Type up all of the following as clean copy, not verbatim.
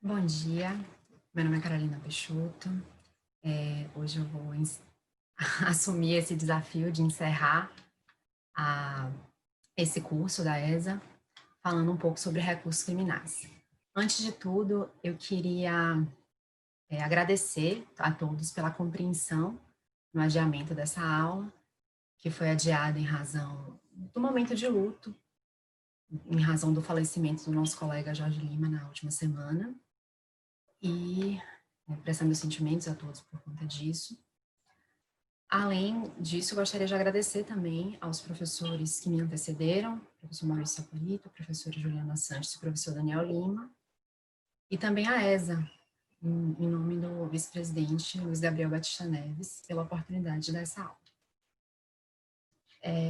Bom dia, meu nome é Carolina Peixoto. Hoje eu vou assumir esse desafio de encerrar a- esse curso da ESA, falando um pouco sobre recursos criminais. Antes de tudo, eu queria agradecer a todos pela compreensão no adiamento dessa aula, que foi adiada em razão do momento de luto, em razão do falecimento do nosso colega Jorge Lima na última semana. E prestar meus sentimentos a todos por conta disso. Além disso, eu gostaria de agradecer também aos professores que me antecederam, professor Maurício Sapolito, professora Juliana Santos e professor Daniel Lima, e também a ESA, em nome do vice-presidente Luiz Gabriel Batista Neves, pela oportunidade dessa aula.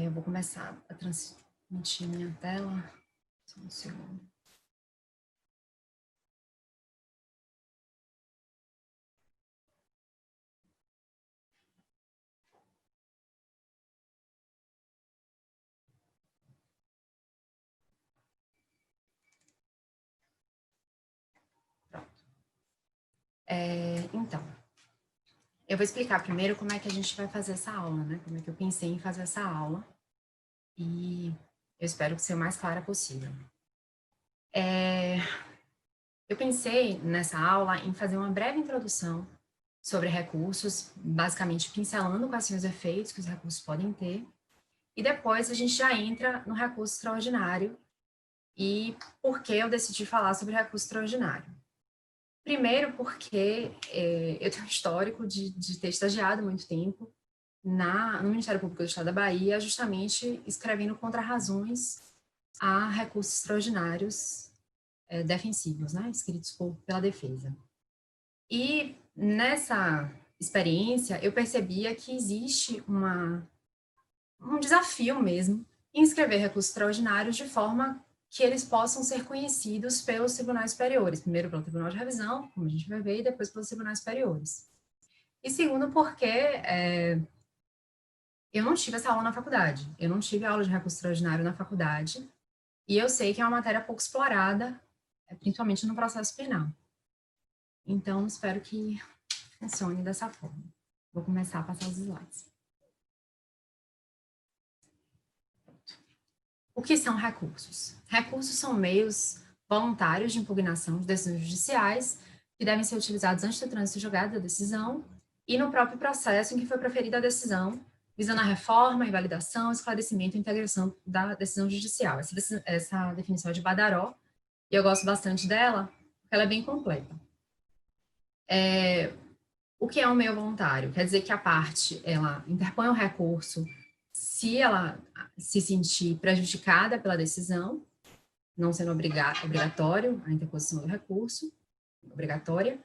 Eu vou começar a transmitir minha tela, só um segundo. Então, eu vou explicar primeiro como é que a gente vai fazer essa aula, né? Como é que eu pensei em fazer essa aula. E eu espero que seja o mais clara possível. Eu pensei nessa aula em fazer uma breve introdução sobre recursos, basicamente pincelando quais são os efeitos que os recursos podem ter, e depois a gente já entra no recurso extraordinário e por que eu decidi falar sobre recurso extraordinário. Primeiro porque eu tenho um histórico de ter estagiado muito tempo no Ministério Público do Estado da Bahia, justamente escrevendo contrarrazões a recursos extraordinários defensivos, né, escritos pela defesa. E nessa experiência, eu percebia que existe um desafio mesmo em escrever recursos extraordinários de forma que eles possam ser conhecidos pelos tribunais superiores, primeiro pelo Tribunal de Revisão, como a gente vai ver, e depois pelos tribunais superiores. E segundo, porque eu não tive essa aula na faculdade, eu não tive aula de recurso extraordinário na faculdade, e eu sei que é uma matéria pouco explorada, principalmente no processo penal. Então, espero que funcione dessa forma. Vou começar a passar os slides. O que são recursos? Recursos são meios voluntários de impugnação de decisões judiciais que devem ser utilizados antes do trânsito julgado da decisão e no próprio processo em que foi proferida a decisão, visando a reforma, a invalidação, esclarecimento e integração da decisão judicial. Essa definição é de Badaró, e eu gosto bastante dela, porque ela é bem completa. O que é um meio voluntário? Quer dizer que a parte, ela interpõe o recurso se ela se sentir prejudicada pela decisão, não sendo obrigatório a interposição do recurso, obrigatória.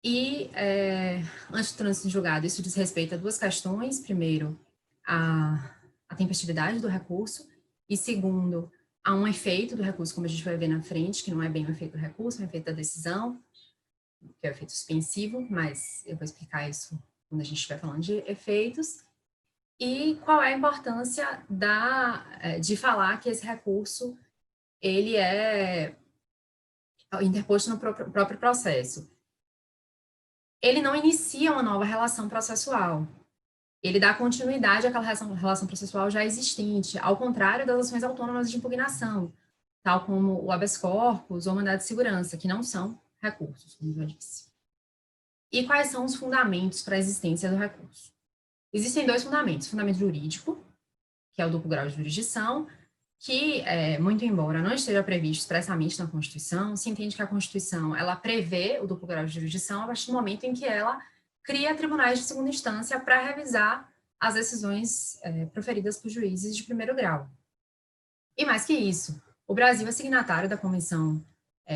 E, antes do trânsito em julgado, isso diz respeito a duas questões. Primeiro, a tempestividade do recurso, e segundo, a um efeito do recurso, como a gente vai ver na frente, que não é bem o efeito do recurso, é o efeito da decisão, que é o efeito suspensivo, mas eu vou explicar isso quando a gente estiver falando de efeitos. E qual é a importância de falar que esse recurso ele é interposto no próprio processo. Ele não inicia uma nova relação processual. Ele dá continuidade àquela relação processual já existente, ao contrário das ações autônomas de impugnação, tal como o habeas corpus ou mandado de segurança, que não são recursos, como eu já disse. E quais são os fundamentos para a existência do recurso? Existem dois fundamentos: fundamento jurídico, que é o duplo grau de jurisdição, que, muito embora não esteja previsto expressamente na Constituição, se entende que a Constituição ela prevê o duplo grau de jurisdição a partir do momento em que ela cria tribunais de segunda instância para revisar as decisões proferidas por juízes de primeiro grau. E mais que isso, o Brasil é signatário da Convenção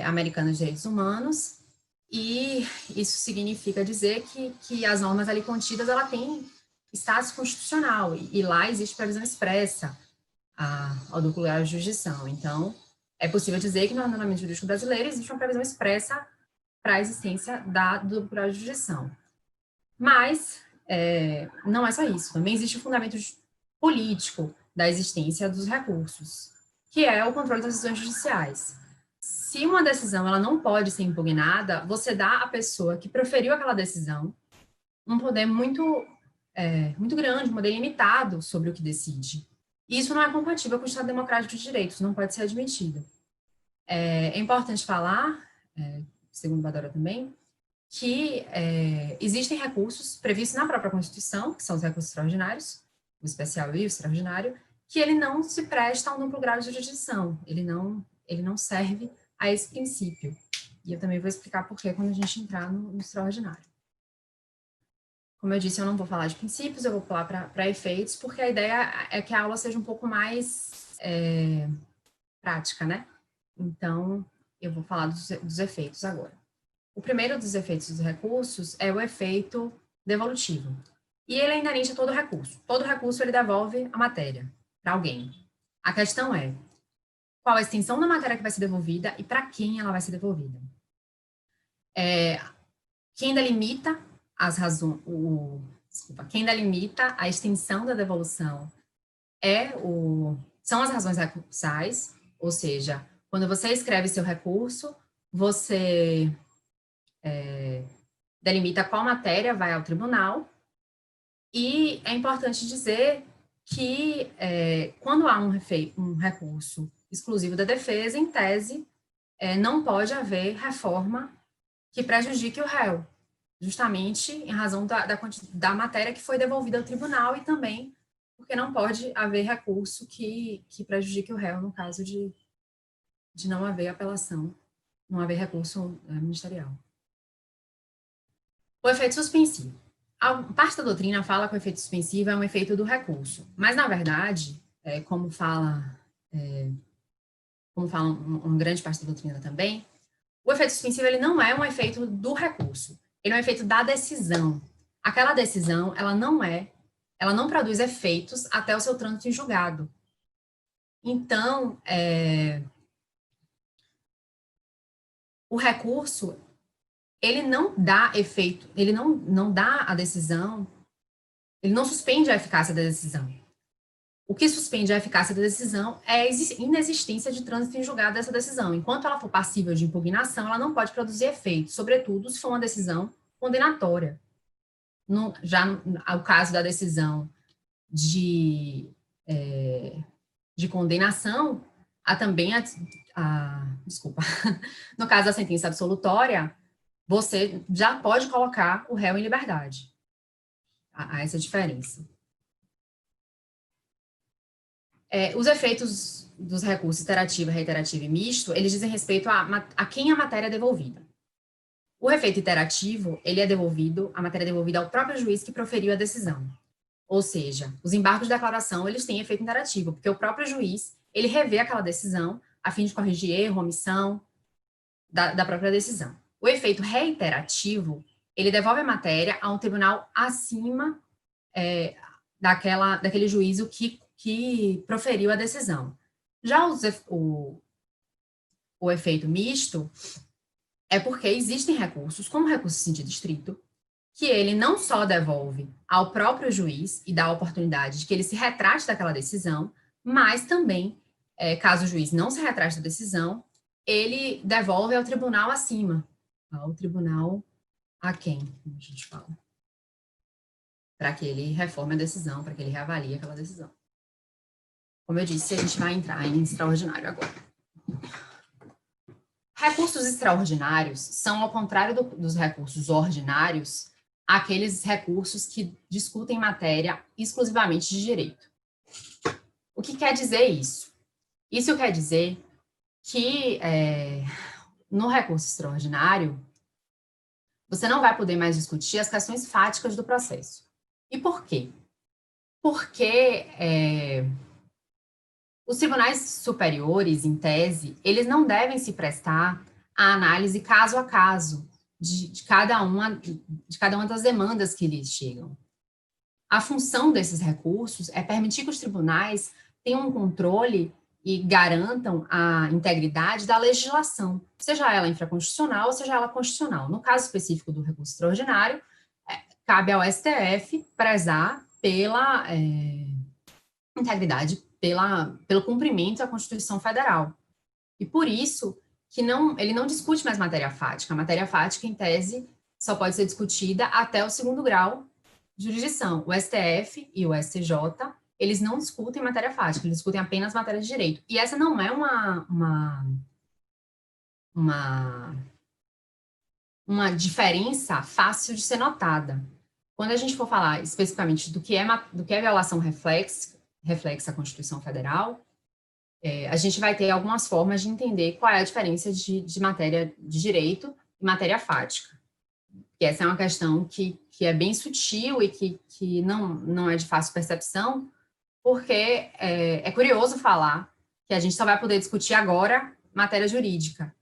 Americana de Direitos Humanos, e isso significa dizer que as normas ali contidas ela têm status constitucional, e lá existe previsão expressa ao duplo grau de jurisdição. Então, é possível dizer que no ordenamento jurídico brasileiro existe uma previsão expressa para a existência do duplo grau de jurisdição. Mas não é só isso. Também existe o fundamento político da existência dos recursos, que é o controle das decisões judiciais. se uma decisão ela não pode ser impugnada, você dá à pessoa que proferiu aquela decisão um poder muito grande, um poder limitado sobre o que decide. E isso não é compatível com o Estado Democrático de Direitos, não pode ser admitido. É importante falar, segundo Badora também, que existem recursos previstos na própria Constituição, que são os recursos extraordinários, o especial e o extraordinário, que ele não se presta ao duplo grau de jurisdição, ele não serve a esse princípio. E eu também vou explicar por quê quando a gente entrar no extraordinário. Como eu disse, eu não vou falar de princípios, eu vou pular para efeitos, porque a ideia é que a aula seja um pouco mais prática, né? Então, eu vou falar dos efeitos agora. O primeiro dos efeitos dos recursos é o efeito devolutivo. E ele é inerente a todo recurso. Todo recurso, ele devolve a matéria para alguém. A questão é, qual a extensão da matéria que vai ser devolvida e para quem ela vai ser devolvida. Quem delimita as razões, quem delimita a extensão da devolução são as razões recursais, ou seja, quando você escreve seu recurso, você delimita qual matéria vai ao tribunal, e é importante dizer que quando há um recurso exclusivo da defesa, em tese, não pode haver reforma que prejudique o réu, justamente em razão da matéria que foi devolvida ao tribunal e também porque não pode haver recurso que prejudique o réu no caso de não haver apelação, não haver recurso ministerial. O efeito suspensivo. A parte da doutrina fala que o efeito suspensivo é um efeito do recurso, mas, na verdade, como fala uma grande parte da doutrina também, o efeito suspensivo ele não é um efeito do recurso, ele é um efeito da decisão. Aquela decisão, ela não produz efeitos até o seu trânsito em julgado. Então, o recurso, ele não dá efeito, ele não dá a decisão, ele não suspende a eficácia da decisão. O que suspende a eficácia da decisão é a inexistência de trânsito em julgado dessa decisão. Enquanto ela for passível de impugnação, ela não pode produzir efeito, sobretudo se for uma decisão condenatória. O caso da decisão de condenação, no caso da sentença absolutória, você já pode colocar o réu em liberdade. Há essa diferença. Os efeitos dos recursos iterativo, reiterativo e misto, eles dizem respeito a quem a matéria é devolvida. O efeito iterativo, a matéria é devolvida ao próprio juiz que proferiu a decisão. Ou seja, os embargos de declaração, eles têm efeito interativo, porque o próprio juiz, ele revê aquela decisão a fim de corrigir erro, omissão da própria decisão. O efeito reiterativo, ele devolve a matéria a um tribunal acima daquele juízo que proferiu a decisão. Já o efeito misto é porque existem recursos, como o recurso em sentido estrito, que ele não só devolve ao próprio juiz e dá a oportunidade de que ele se retrate daquela decisão, mas também, caso o juiz não se retrate da decisão, ele devolve ao tribunal acima, ao tribunal a quem, como a gente fala, para que ele reforme a decisão, para que ele reavalie aquela decisão. Como eu disse, a gente vai entrar em extraordinário agora. Recursos extraordinários são, ao contrário dos recursos ordinários, aqueles recursos que discutem matéria exclusivamente de direito. O que quer dizer isso? Isso quer dizer que no recurso extraordinário, você não vai poder mais discutir as questões fáticas do processo. E por quê? Porque os tribunais superiores, em tese, eles não devem se prestar à análise caso a caso de cada uma das demandas que lhes chegam. A função desses recursos é permitir que os tribunais tenham um controle e garantam a integridade da legislação, seja ela infraconstitucional ou seja ela constitucional. No caso específico do recurso extraordinário, cabe ao STF prezar pela integridade, pelo cumprimento da Constituição Federal. E por isso que não, ele não discute mais matéria fática. A matéria fática, em tese, só pode ser discutida até o segundo grau de jurisdição. O STF e o STJ, eles não discutem matéria fática, eles discutem apenas matéria de direito. E essa não é uma diferença fácil de ser notada. Quando a gente for falar especificamente do que é violação reflexa à Constituição Federal, a gente vai ter algumas formas de entender qual é a diferença de matéria de direito e matéria fática. Que essa é uma questão que é bem sutil e que não é de fácil percepção, porque é curioso falar que a gente só vai poder discutir agora matéria jurídica,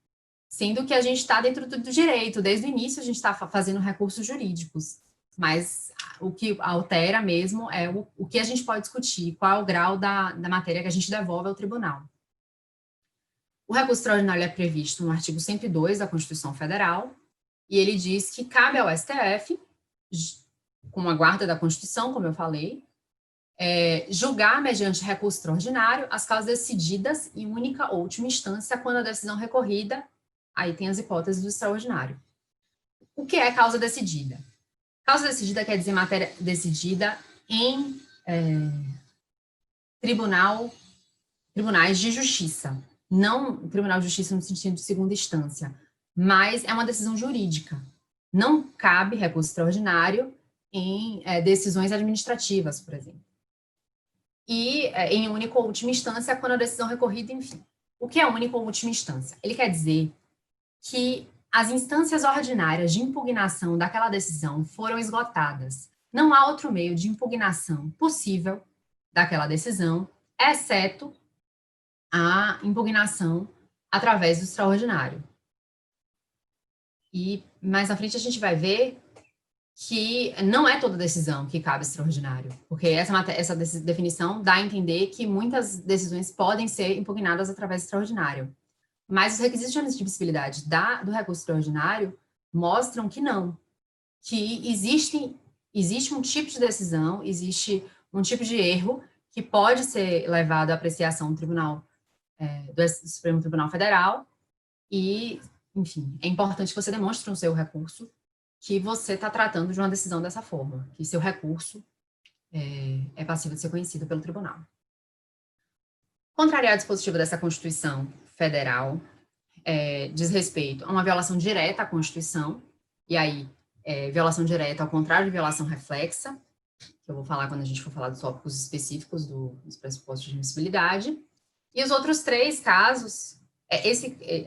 sendo que a gente está dentro do direito, desde o início a gente está fazendo recursos jurídicos, mas o que altera mesmo é o que a gente pode discutir, qual é o grau da matéria que a gente devolve ao tribunal. O recurso extraordinário é previsto no artigo 102 da Constituição Federal, e ele diz que cabe ao STF, com a guarda da Constituição, como eu falei, julgar, mediante recurso extraordinário, as causas decididas em única ou última instância, quando a decisão recorrida, aí tem as hipóteses do extraordinário. O que é causa decidida? Causa decidida quer dizer matéria decidida em tribunais de justiça, não tribunal de justiça no sentido de segunda instância, mas é uma decisão jurídica. Não cabe recurso extraordinário em decisões administrativas, por exemplo. E em única ou última instância, quando a decisão recorrida, enfim. O que é única ou última instância? Ele quer dizer que as instâncias ordinárias de impugnação daquela decisão foram esgotadas. Não há outro meio de impugnação possível daquela decisão, exceto a impugnação através do extraordinário. E mais à frente a gente vai ver que não é toda decisão que cabe extraordinário, porque essa definição dá a entender que muitas decisões podem ser impugnadas através do extraordinário. Mas os requisitos de admissibilidade do recurso extraordinário mostram que não, que existe um tipo de decisão, existe um tipo de erro que pode ser levado à apreciação do Tribunal, do Supremo Tribunal Federal, e, enfim, é importante que você demonstre no seu recurso que você está tratando de uma decisão dessa forma, que seu recurso é passível de ser conhecido pelo tribunal. Contrariar o dispositivo dessa Constituição Federal diz respeito a uma violação direta à Constituição, e aí, violação direta ao contrário de violação reflexa, que eu vou falar quando a gente for falar dos tópicos específicos dos pressupostos de admissibilidade. E os outros 3 casos,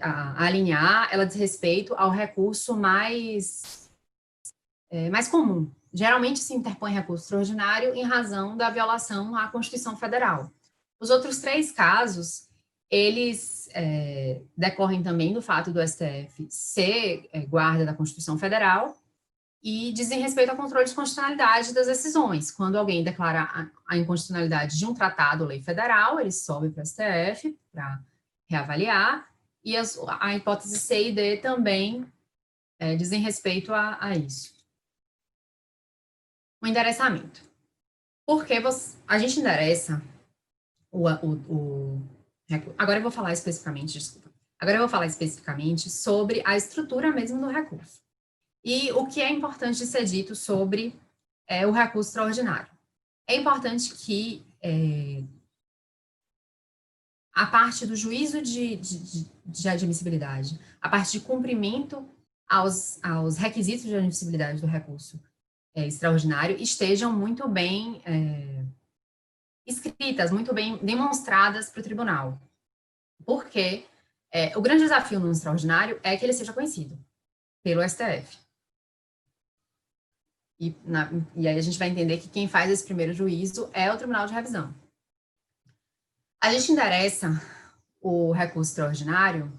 a linha A, ela diz respeito ao recurso mais comum. Geralmente se interpõe recurso extraordinário em razão da violação à Constituição Federal. Os outros 3 casos, eles decorrem também do fato do STF ser guarda da Constituição Federal e dizem respeito ao controle de constitucionalidade das decisões. Quando alguém declara a inconstitucionalidade de um tratado ou lei federal, ele sobe para o STF para reavaliar, e a hipótese C e D também dizem respeito a isso. O endereçamento. Porque a gente endereça agora eu vou falar especificamente, sobre a estrutura mesmo do recurso. E o que é importante de ser dito sobre o recurso extraordinário. É importante que a parte do juízo de admissibilidade, a parte de cumprimento aos requisitos de admissibilidade do recurso extraordinário estejam muito bem escritas, muito bem demonstradas para o tribunal. Porque o grande desafio no extraordinário é que ele seja conhecido pelo STF. E aí a gente vai entender que quem faz esse primeiro juízo é o Tribunal de Revisão. A gente endereça o recurso extraordinário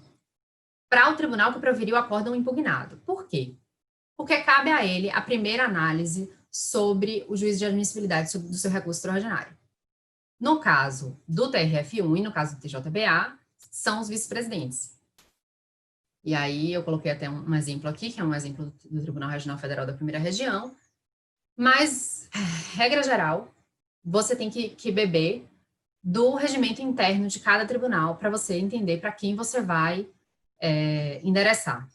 para o tribunal que proferiu o acórdão impugnado. Por quê? Porque cabe a ele a primeira análise sobre o juízo de admissibilidade do seu recurso extraordinário. No caso do TRF1 e no caso do TJBA, são os vice-presidentes. E aí eu coloquei até um exemplo aqui, que é um exemplo do Tribunal Regional Federal da Primeira Região, mas, regra geral, você tem que beber do regimento interno de cada tribunal para você entender para quem você vai endereçar,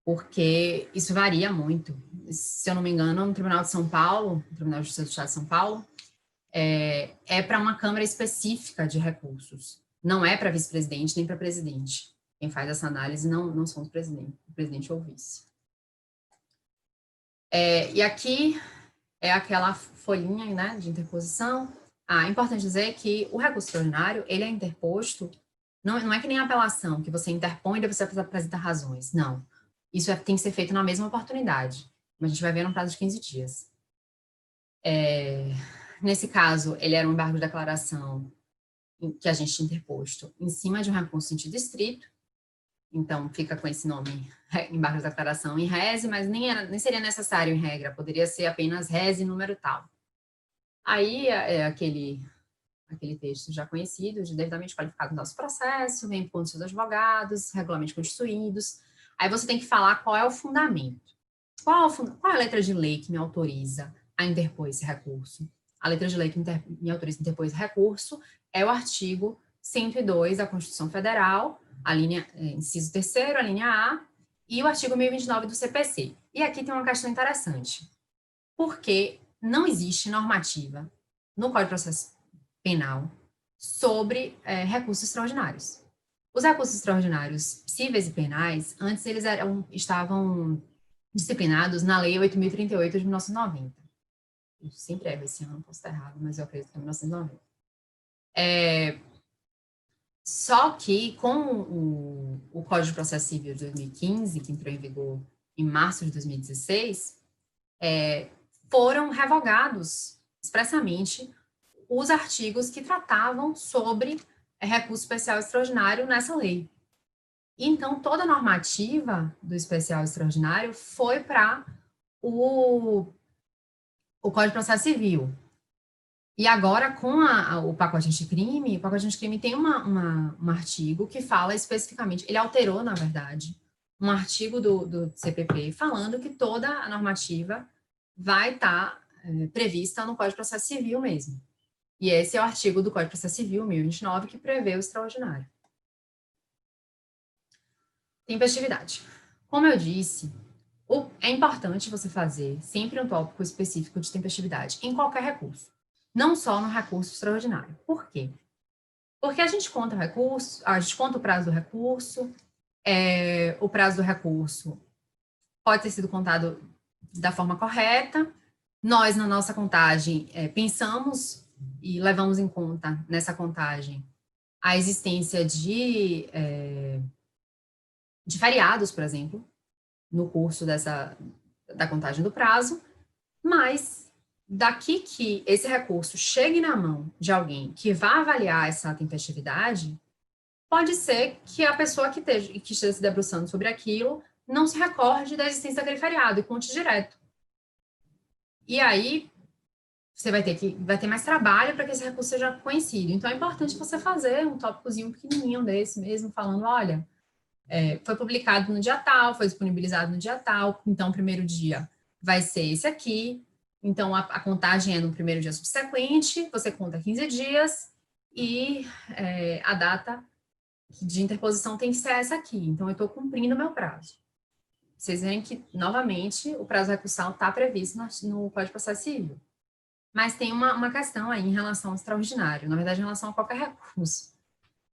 porque isso varia muito. Se eu não me engano, no Tribunal de São Paulo, no Tribunal de Justiça do Estado de São Paulo, para uma Câmara específica de recursos. Não é para vice-presidente nem para presidente. Quem faz essa análise não são os presidentes, o presidente ou o vice. E aqui é aquela folhinha, né, de interposição. É importante dizer que o recurso extraordinário, ele é interposto, não é que nem a apelação, que você interpõe e depois você apresenta razões. Não. Isso tem que ser feito na mesma oportunidade. Mas a gente vai ver no prazo de 15 dias. Nesse caso, ele era um embargo de declaração que a gente tinha interposto em cima de um recurso em sentido estrito. Então, fica com esse nome, embargo de declaração em rese, mas nem seria necessário em regra, poderia ser apenas rese número tal. Aí, aquele texto já conhecido, de devidamente qualificado no nosso processo, vem por dos seus advogados, regulamentos constituídos. Aí você tem que falar qual é o fundamento. Qual é a letra de lei que me autoriza a interpor esse recurso? A letra de lei que me autoriza a interpor esse recurso é o artigo 102 da Constituição Federal, a linha, inciso 3º, a linha A, e o artigo 1029 do CPC. E aqui tem uma questão interessante, porque não existe normativa no Código de Processo Penal sobre recursos extraordinários. Os recursos extraordinários cíveis e penais, antes eles estavam disciplinados na Lei 8.038 de 1990. Eu sempre erro esse ano, posso estar errado, mas eu acredito que é 1990. Só que com o Código de Processo Civil de 2015, que entrou em vigor em março de 2016, foram revogados expressamente os artigos que tratavam sobre recurso especial extraordinário nessa lei. Então, toda a normativa do especial extraordinário foi para o Código de Processo Civil. E agora, com o pacote anticrime, o pacote anticrime tem um artigo que fala especificamente, ele alterou, na verdade, um artigo do CPP falando que toda a normativa vai estar prevista no Código de Processo Civil mesmo. E esse é o artigo do Código de Processo Civil, 1029, que prevê o extraordinário. Tempestividade. Como eu disse, é importante você fazer sempre um tópico específico de tempestividade em qualquer recurso, não só no recurso extraordinário. Por quê? Porque a gente conta o recurso, a gente conta o prazo do recurso, o prazo do recurso pode ter sido contado da forma correta. Nós, na nossa contagem, pensamos e levamos em conta, nessa contagem, a existência de feriados, por exemplo, no curso da contagem do prazo, mas daqui que esse recurso chegue na mão de alguém que vá avaliar essa tempestividade, pode ser que a pessoa que esteja se debruçando sobre aquilo não se recorde da existência daquele feriado e conte direto. E aí, você vai ter mais trabalho para que esse recurso seja conhecido. Então, é importante você fazer um tópicozinho pequenininho desse mesmo, falando, olha, foi publicado no dia tal, foi disponibilizado no dia tal, então o primeiro dia vai ser esse aqui, então a contagem é no primeiro dia subsequente, você conta 15 dias e a data de interposição tem que ser essa aqui, então eu estou cumprindo o meu prazo. Vocês veem que, novamente, o prazo recursal está previsto no Código de Processo Civil. Mas tem uma questão aí em relação ao extraordinário, na verdade, em relação a qualquer recurso,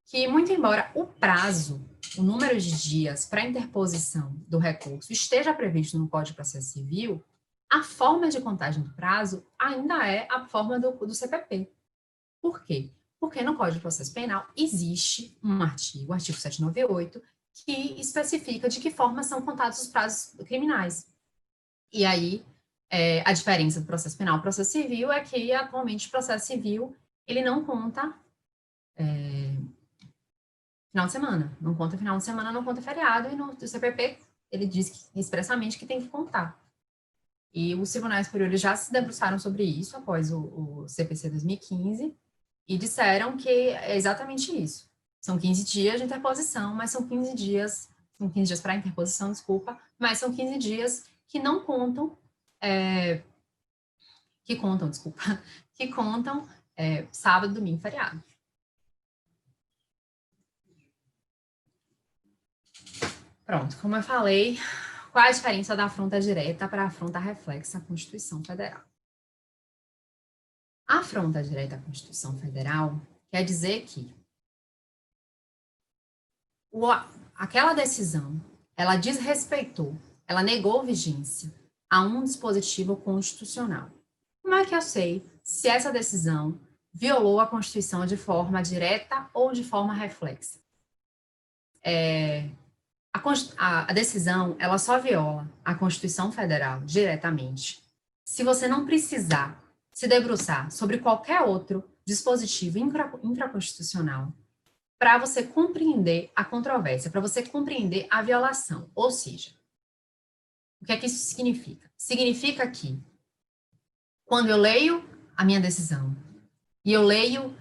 que, muito embora o prazo, o número de dias para interposição do recurso esteja previsto no Código de Processo Civil, a forma de contagem do prazo ainda é a forma do CPP. Por quê? Porque no Código de Processo Penal existe um artigo, o artigo 798, que especifica de que forma são contados os prazos criminais. E aí, a diferença do processo penal e processo civil é que, atualmente, o processo civil, ele não conta final de semana. Não conta final de semana, não conta feriado, e no CPP, ele diz expressamente que tem que contar. E os tribunais superiores já se debruçaram sobre isso após o CPC 2015 e disseram que é exatamente isso. São 15 dias de interposição, mas são 15 dias para interposição, desculpa, mas são 15 dias que não contam, que contam sábado, domingo, feriado. Pronto, como eu falei, qual a diferença da afronta direta para a afronta reflexa à Constituição Federal? A afronta direta à Constituição Federal quer dizer que aquela decisão, ela desrespeitou, ela negou vigência a um dispositivo constitucional. Como é que eu sei se essa decisão violou a Constituição de forma direta ou de forma reflexa? A decisão, ela só viola a Constituição Federal diretamente se você não precisar se debruçar sobre qualquer outro dispositivo infraconstitucional para você compreender a controvérsia, para você compreender a violação. Ou seja, o que é que isso significa? Significa que, quando eu leio a minha decisão e eu leio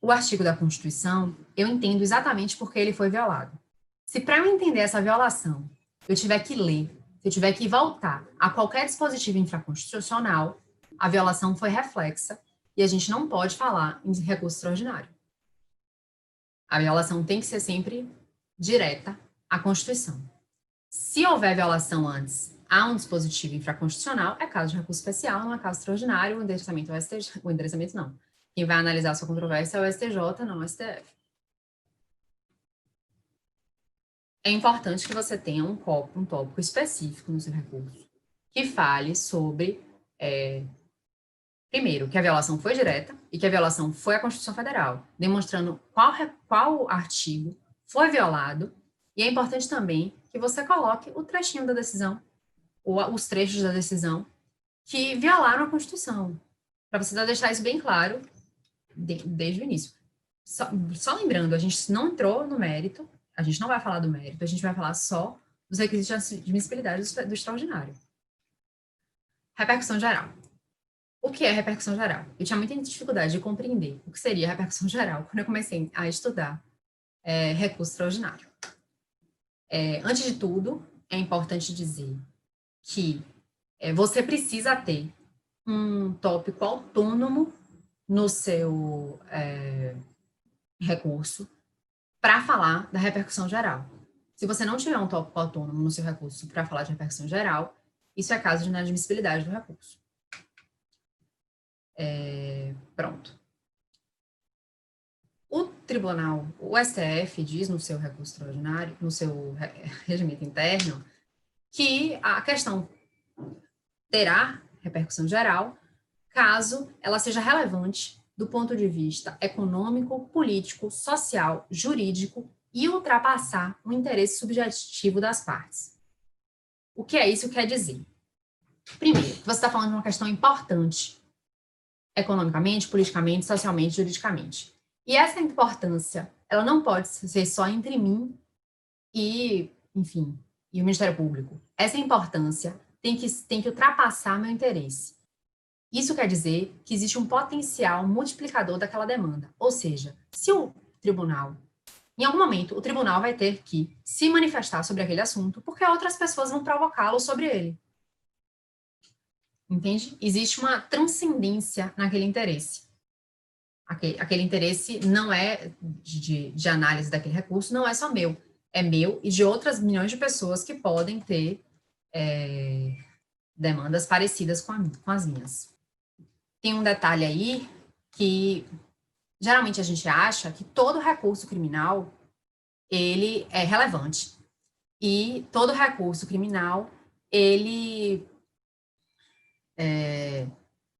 o artigo da Constituição, eu entendo exatamente por que ele foi violado. Se para eu entender essa violação, eu tiver que ler, se eu tiver que voltar a qualquer dispositivo infraconstitucional, a violação foi reflexa e a gente não pode falar em recurso extraordinário. A violação tem que ser sempre direta à Constituição. Se houver violação antes a um dispositivo infraconstitucional, é caso de recurso especial, não é caso extraordinário, o endereçamento é o STJ, o endereçamento não. Quem vai analisar a sua controvérsia é o STJ, não o STF. É importante que você tenha um tópico específico no seu recurso que fale sobre, primeiro, que a violação foi direta e que a violação foi à Constituição Federal, demonstrando qual artigo foi violado, e é importante também que você coloque o trechinho da decisão, ou os trechos da decisão que violaram a Constituição, para você deixar isso bem claro desde o início. Só lembrando, a gente não entrou no mérito, a gente não vai falar do mérito, a gente vai falar só dos requisitos de admissibilidade do extraordinário. Repercussão geral. O que é repercussão geral? Eu tinha muita dificuldade de compreender o que seria repercussão geral quando eu comecei a estudar recurso extraordinário. Antes de tudo, é importante dizer que você precisa ter um tópico autônomo no seu recurso para falar da repercussão geral. Se você não tiver um tópico autônomo no seu recurso para falar de repercussão geral, isso é caso de inadmissibilidade do recurso. Pronto. O tribunal, o STF diz no seu recurso extraordinário, no seu regimento interno, que a questão terá repercussão geral caso ela seja relevante do ponto de vista econômico, político, social, jurídico e ultrapassar o interesse subjetivo das partes. O que é isso quer dizer? Primeiro, você está falando de uma questão importante, economicamente, politicamente, socialmente, juridicamente. E essa importância, ela não pode ser só entre mim e, enfim, e o Ministério Público. Essa importância tem que ultrapassar meu interesse. Isso quer dizer que existe um potencial multiplicador daquela demanda. Ou seja, se o tribunal, em algum momento, o tribunal vai ter que se manifestar sobre aquele assunto, porque outras pessoas vão provocá-lo sobre ele. Entende? Existe uma transcendência naquele interesse. Aquele interesse não é de análise daquele recurso, não é só meu. É meu e de outras milhões de pessoas que podem ter demandas parecidas com as minhas. Tem um detalhe aí que geralmente a gente acha que todo recurso criminal ele é relevante e todo recurso criminal ele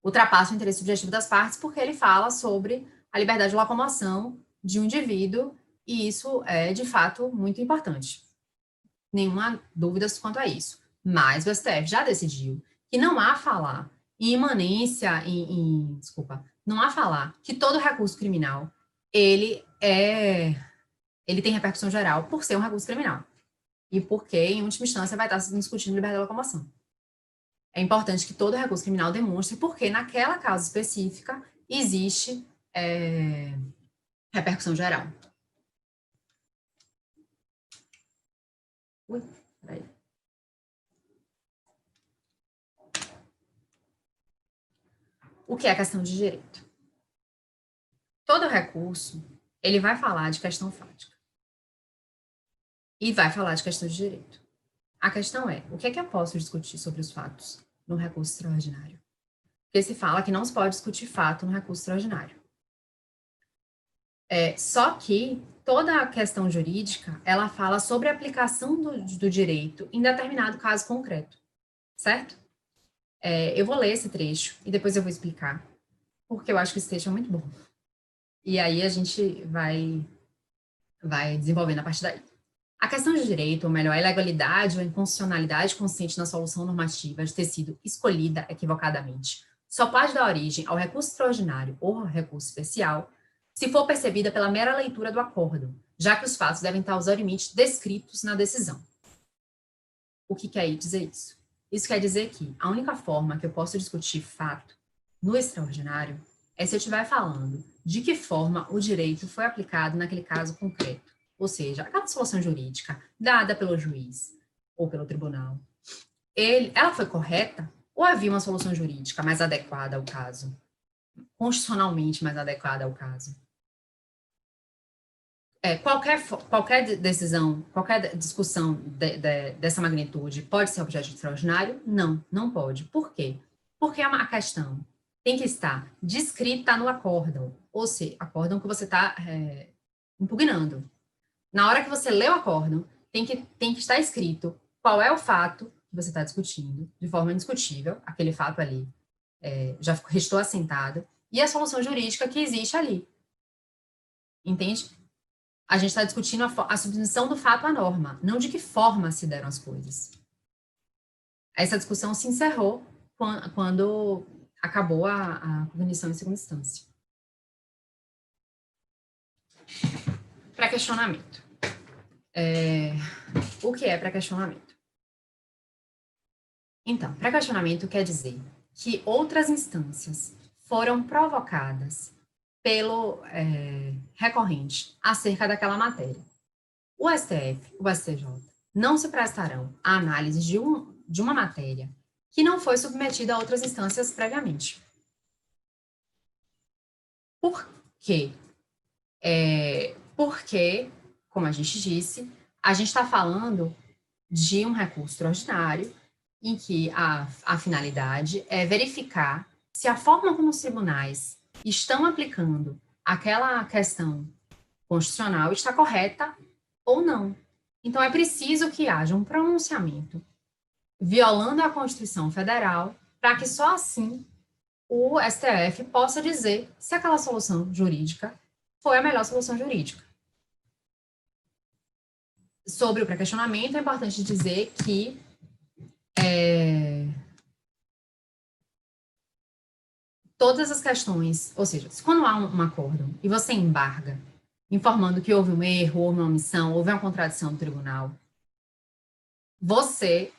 ultrapassa o interesse subjetivo das partes porque ele fala sobre a liberdade de locomoção de um indivíduo e isso é de fato muito importante. Nenhuma dúvida quanto a isso. Mas o STF já decidiu que não há falar em imanência, não há falar que todo recurso criminal ele tem repercussão geral por ser um recurso criminal e porque, em última instância, vai estar se discutindo liberdade de locomoção. É importante que todo recurso criminal demonstre porque, naquela causa específica, existe repercussão geral. Ui, peraí. O que é questão de direito? Todo recurso, ele vai falar de questão fática. e vai falar de questão de direito. A questão é, o que é que eu posso discutir sobre os fatos no recurso extraordinário? Porque se fala que não se pode discutir fato no recurso extraordinário. Só que toda a questão jurídica, ela fala sobre a aplicação do direito em determinado caso concreto, certo? Eu vou ler esse trecho e depois eu vou explicar, porque eu acho que esse trecho é muito bom. E aí a gente vai desenvolvendo a partir daí. A questão de direito, ou melhor, a ilegalidade ou inconstitucionalidade consciente na solução normativa de ter sido escolhida equivocadamente, só pode dar origem ao recurso extraordinário ou ao recurso especial se for percebida pela mera leitura do acórdão, já que os fatos devem estar aos limites descritos na decisão. O que quer dizer isso? Isso quer dizer que a única forma que eu posso discutir fato no extraordinário é se eu estiver falando de que forma o direito foi aplicado naquele caso concreto. Ou seja, aquela solução jurídica dada pelo juiz ou pelo tribunal, ela foi correta ou havia uma solução jurídica mais adequada ao caso? Constitucionalmente mais adequada ao caso? Qualquer decisão, qualquer discussão dessa magnitude pode ser objeto de extraordinário? Não, não pode. Por quê? Porque a questão tem que estar descrita no acórdão, ou seja, acórdão que você está impugnando. Na hora que você lê o acórdão, tem que estar escrito qual é o fato que você está discutindo, de forma indiscutível, aquele fato ali já restou assentado, e a solução jurídica que existe ali. Entende? A gente está discutindo a submissão do fato à norma, não de que forma se deram as coisas. Essa discussão se encerrou quando acabou a cognição em segunda instância. Pré-questionamento. O que é pré-questionamento? Então, pré-questionamento quer dizer que outras instâncias foram provocadas pelo recorrente acerca daquela matéria. O STF, o STJ, não se prestarão à análise de uma matéria que não foi submetida a outras instâncias previamente. Por quê? Porque, como a gente disse, a gente está falando de um recurso extraordinário em que a finalidade é verificar se a forma como os tribunais estão aplicando aquela questão constitucional está correta ou não. Então, é preciso que haja um pronunciamento violando a Constituição Federal para que só assim o STF possa dizer se aquela solução jurídica foi a melhor solução jurídica. Sobre o pré-questionamento, é importante dizer que todas as questões, ou seja, quando há um acórdão e você embarga, informando que houve um erro, houve uma omissão, houve uma contradição no tribunal, você,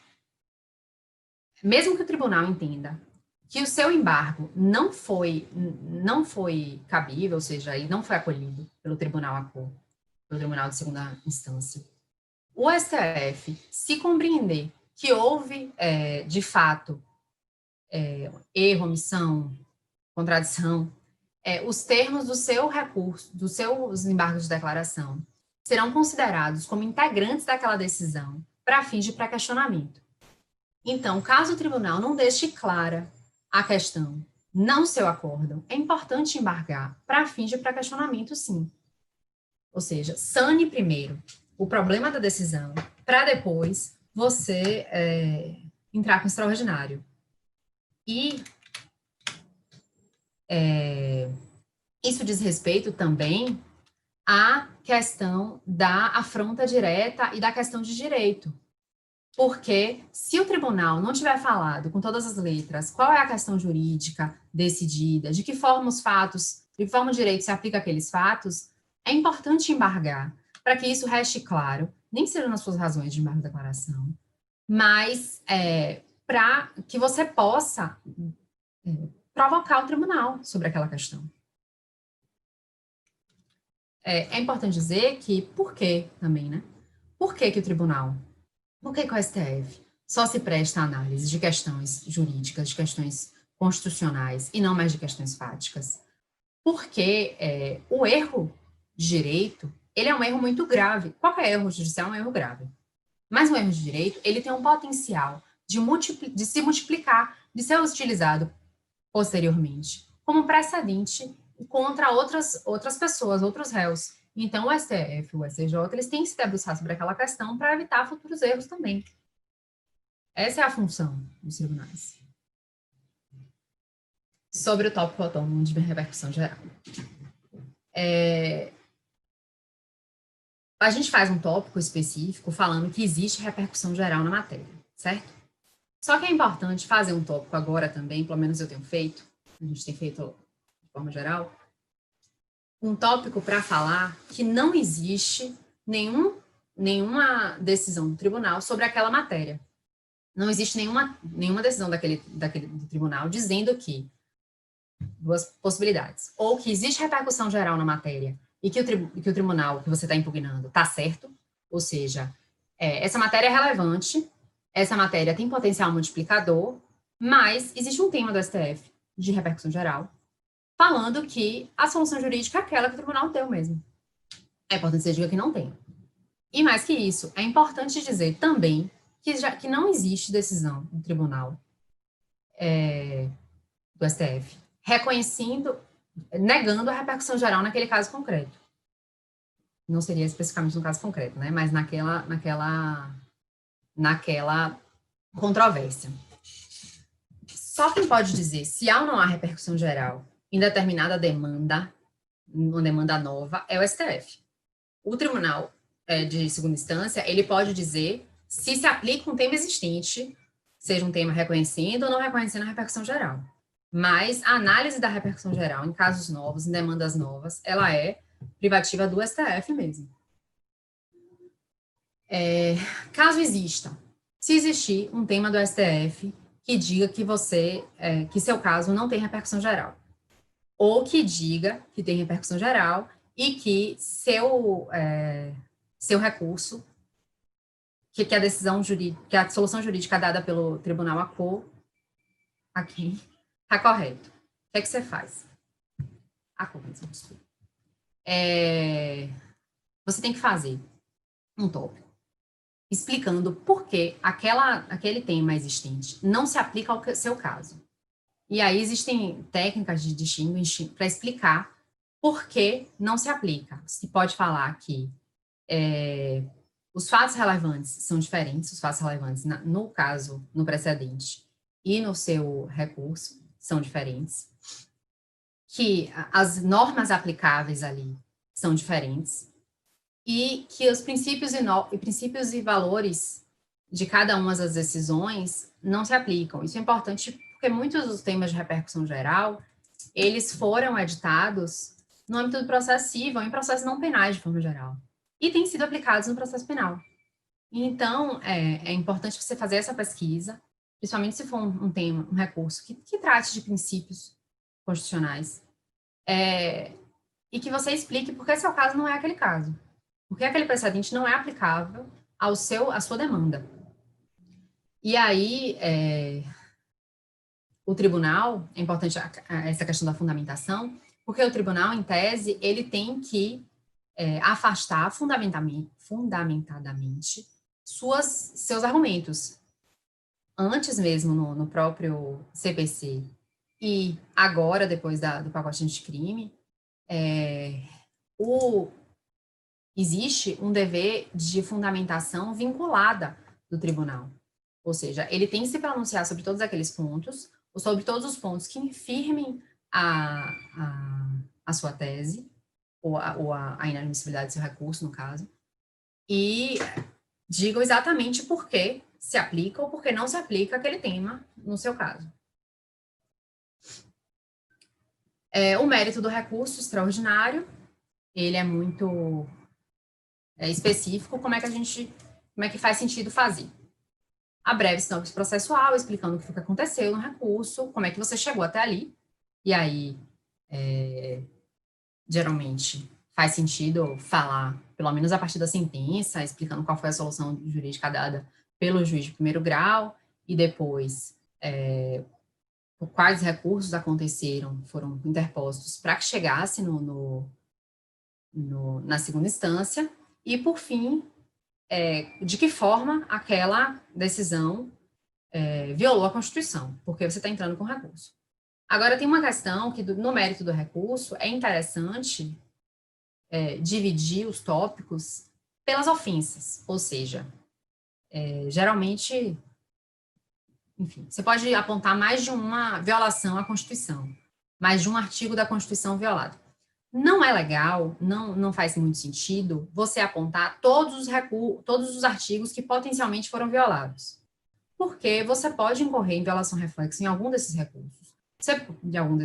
mesmo que o tribunal entenda que o seu embargo não foi cabível, ou seja, ele não foi acolhido pelo tribunal de segunda instância, o STF, se compreender que houve, de fato, erro, omissão, contradição, os termos do seu recurso, dos seus embargos de declaração, serão considerados como integrantes daquela decisão para fins de pré-questionamento. Então, caso o tribunal não deixe clara a questão no seu acórdão, é importante embargar para fins de pré-questionamento, sim. Ou seja, sane primeiro o problema da decisão, para depois você entrar com o extraordinário. E isso diz respeito também à questão da afronta direta e da questão de direito. Porque se o tribunal não tiver falado com todas as letras qual é a questão jurídica decidida, de que forma os fatos, de que forma o direito se aplica àqueles fatos, é importante embargar para que isso reste claro, nem que seja nas suas razões de embargo de declaração, mas para que você possa provocar o tribunal sobre aquela questão. É importante dizer que, por que também, né? Por que o tribunal? Por que o STF só se presta a análise de questões jurídicas, de questões constitucionais, e não mais de questões fáticas? Porque o erro de direito, ele é um erro muito grave. Qualquer erro judicial é um erro grave. Mas um erro de direito, ele tem um potencial de se multiplicar, de ser utilizado posteriormente como precedente contra outras pessoas, outros réus. Então, o STF, o STJ, eles têm que se debruçar sobre aquela questão para evitar futuros erros também. Essa é a função dos tribunais. Sobre o tópico autônomo de repercussão geral. A gente faz um tópico específico falando que existe repercussão geral na matéria, certo? Só que é importante fazer um tópico agora também, pelo menos eu tenho feito, a gente tem feito de forma geral, um tópico para falar que não existe nenhuma decisão do tribunal sobre aquela matéria. Não existe nenhuma decisão do tribunal dizendo que duas possibilidades. Ou que existe repercussão geral na matéria e que o tribunal que você está impugnando está certo, ou seja, essa matéria é relevante, essa matéria tem potencial multiplicador, mas existe um tema do STF de repercussão geral falando que a solução jurídica é aquela que o tribunal deu mesmo. É importante que você diga que não tem. E mais que isso, é importante dizer também que não existe decisão do tribunal do STF negando a repercussão geral naquele caso concreto. Não seria especificamente no caso concreto, né? Mas naquela controvérsia. Só quem pode dizer se há ou não há repercussão geral em determinada demanda, uma demanda nova, é o STF. O tribunal de segunda instância, ele pode dizer se aplica um tema existente, seja um tema reconhecendo ou não reconhecendo a repercussão geral. Mas a análise da repercussão geral em casos novos, em demandas novas, ela é privativa do STF mesmo. Caso exista, se existir um tema do STF que diga que seu caso não tem repercussão geral, ou que diga que tem repercussão geral e que seu recurso, que a decisão jurídica, que a solução jurídica dada pelo tribunal aqui está correto. O que é que você faz? Você tem que fazer um tópico explicando por que aquele tema existente não se aplica ao seu caso. E aí existem técnicas de distinguish para explicar por que não se aplica. Se pode falar que os fatos relevantes são diferentes, os fatos relevantes no caso, no precedente e no seu recurso são diferentes, que as normas aplicáveis ali são diferentes e que os princípios e valores de cada uma das decisões não se aplicam. Isso é importante porque muitos dos temas de repercussão geral, eles foram editados no âmbito do processo civil, em processos não penais de forma geral, e têm sido aplicados no processo penal. Então, é importante você fazer essa pesquisa, principalmente se for um recurso que trate de princípios constitucionais, e que você explique por que seu caso não é aquele caso, porque aquele precedente não é aplicável à sua demanda. E aí, o tribunal, é importante essa questão da fundamentação, porque o tribunal, em tese, ele tem que afastar fundamentadamente seus argumentos. Antes mesmo, no próprio CPC, e agora, depois do pacote anticrime, existe um dever de fundamentação vinculada do tribunal. Ou seja, ele tem que se pronunciar sobre todos aqueles pontos, ou sobre todos os pontos que infirmem a sua tese, ou a inadmissibilidade do seu recurso, no caso, e digam exatamente por que se aplica ou por que não se aplica aquele tema no seu caso. O mérito do recurso extraordinário, ele é muito específico, como é que faz sentido fazer? A breve sinopse processual, explicando o que aconteceu no recurso, como é que você chegou até ali, e aí, geralmente, faz sentido falar, pelo menos a partir da sentença, explicando qual foi a solução jurídica dada pelo juiz de primeiro grau, e depois, quais recursos foram interpostos para que chegasse na segunda instância, e, por fim, de que forma aquela decisão violou a Constituição, porque você está entrando com recurso. Agora, tem uma questão que, no mérito do recurso, é interessante dividir os tópicos pelas ofensas, ou seja, geralmente, enfim, você pode apontar mais de uma violação à Constituição, mais de um artigo da Constituição violado. Não é legal, não faz muito sentido você apontar todos os artigos que potencialmente foram violados, porque você pode incorrer em violação reflexa em algum desses recursos, de algum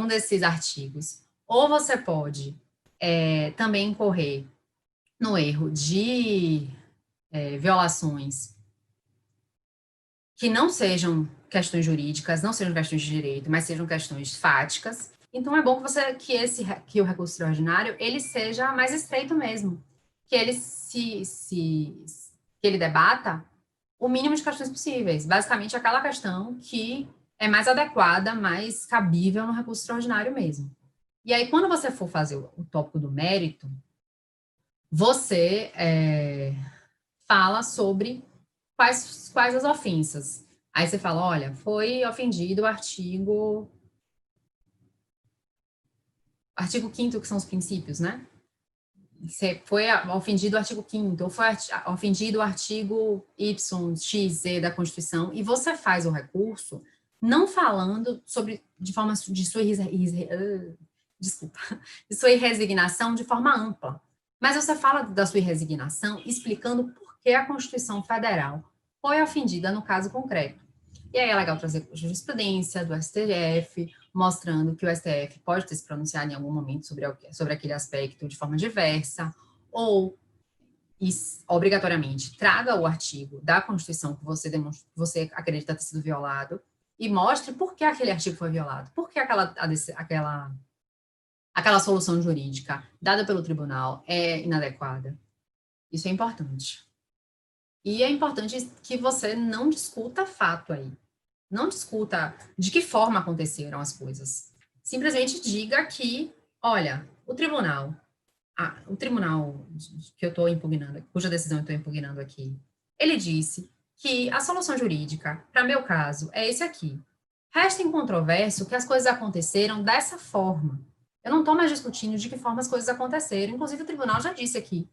desses artigos, ou você pode também incorrer no erro de violações que não sejam questões jurídicas, não sejam questões de direito, mas sejam questões fáticas. Então, é bom que o recurso extraordinário ele seja mais estreito mesmo, que ele que ele debata o mínimo de questões possíveis, basicamente aquela questão que é mais adequada, mais cabível no recurso extraordinário mesmo. E aí, quando você for fazer o tópico do mérito, você fala sobre quais as ofensas. Aí você fala, olha, foi ofendido o artigo 5º, que são os princípios, né? Foi ofendido o artigo 5º, ou foi ofendido o artigo Y, X, Z da Constituição, e você faz o recurso não falando de sua irresignação de forma ampla, mas você fala da sua irresignação explicando por que a Constituição Federal foi ofendida no caso concreto. E aí é legal trazer jurisprudência do STF, mostrando que o STF pode ter se pronunciado em algum momento sobre aquele aspecto de forma diversa, ou obrigatoriamente traga o artigo da Constituição que você acredita ter sido violado e mostre por que aquele artigo foi violado, por que aquela solução jurídica dada pelo tribunal é inadequada. Isso é importante. E é importante que você não discuta fato aí. Não discuta de que forma aconteceram as coisas. Simplesmente diga que, olha, o tribunal que eu estou impugnando, cuja decisão eu estou impugnando aqui, ele disse que a solução jurídica, para meu caso, é esse aqui. Resta incontrovérsia que as coisas aconteceram dessa forma. Eu não estou mais discutindo de que forma as coisas aconteceram. Inclusive, o tribunal já disse aqui.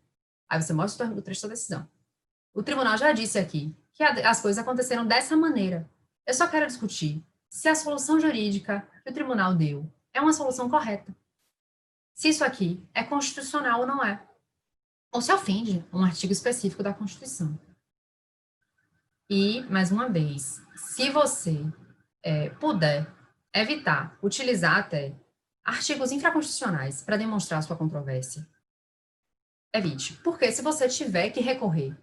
Aí você mostra o trecho da decisão. O tribunal já disse aqui que as coisas aconteceram dessa maneira. Eu só quero discutir se a solução jurídica que o tribunal deu é uma solução correta. Se isso aqui é constitucional ou não é. Ou se ofende um artigo específico da Constituição. E, mais uma vez, se você puder evitar utilizar até artigos infraconstitucionais para demonstrar sua controvérsia, evite. Porque se você tiver que recorrer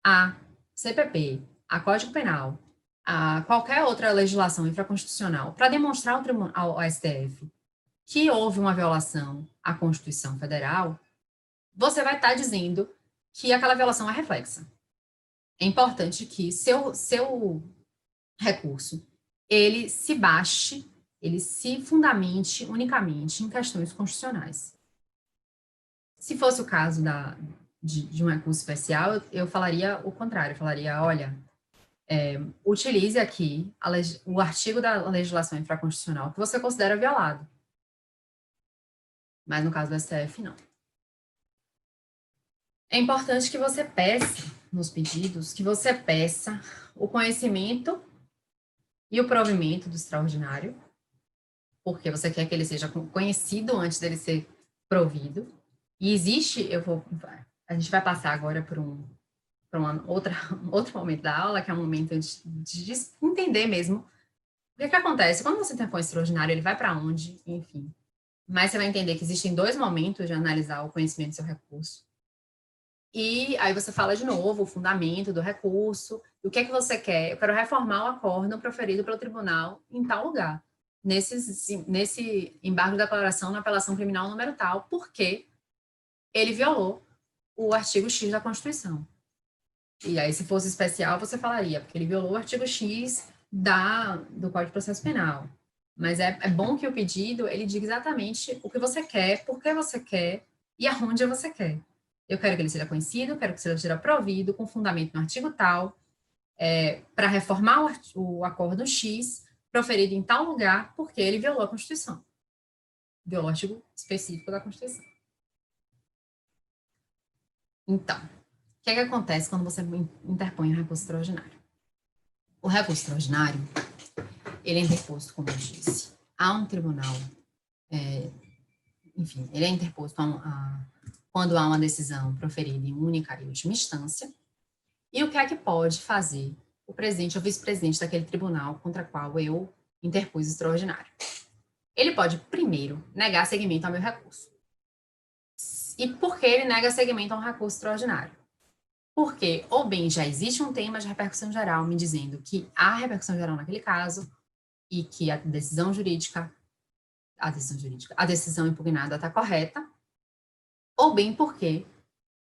a CPP, a Código Penal, a qualquer outra legislação infraconstitucional para demonstrar ao STF que houve uma violação à Constituição Federal, você vai estar dizendo que aquela violação é reflexa. É importante que seu recurso ele se baixe, ele se fundamente unicamente em questões constitucionais. Se fosse o caso de um recurso especial, eu falaria o contrário, eu falaria, olha, utilize aqui o artigo da legislação infraconstitucional que você considera violado. Mas no caso do STF, não. É importante que você peça, nos pedidos, que você peça o conhecimento e o provimento do extraordinário, porque você quer que ele seja conhecido antes dele ser provido. E existe, a gente vai passar agora por um outro momento da aula, que é um momento de entender mesmo o que acontece. Quando você tem um extraordinário, ele vai para onde, enfim. Mas você vai entender que existem 2 momentos de analisar o conhecimento do seu recurso. E aí você fala de novo o fundamento do recurso, o que é que você quer. Eu quero reformar o acórdão proferido pelo tribunal em tal lugar, nesse embargo de declaração na apelação criminal número tal, porque ele violou o artigo X da Constituição. E aí, se fosse especial, você falaria, porque ele violou o artigo X do Código de Processo Penal. Mas é bom que o pedido, ele diga exatamente o que você quer, por que você quer e aonde você quer. Eu quero que ele seja conhecido, quero que seja provido com fundamento no artigo tal, para reformar o acordo X, proferido em tal lugar, porque ele violou a Constituição. Violou o artigo específico da Constituição. Então, o que é que acontece quando você interpõe um recurso extraordinário? O recurso extraordinário, ele é interposto, como eu disse, a um tribunal, enfim, ele é interposto quando há uma decisão proferida em única e última instância. E o que é que pode fazer o presidente ou vice-presidente daquele tribunal contra o qual eu interpus extraordinário? Ele pode, primeiro, negar seguimento ao meu recurso. E por que ele nega seguimento a um recurso extraordinário? Porque, ou bem, já existe um tema de repercussão geral me dizendo que há repercussão geral naquele caso e que a decisão impugnada está correta, ou bem porque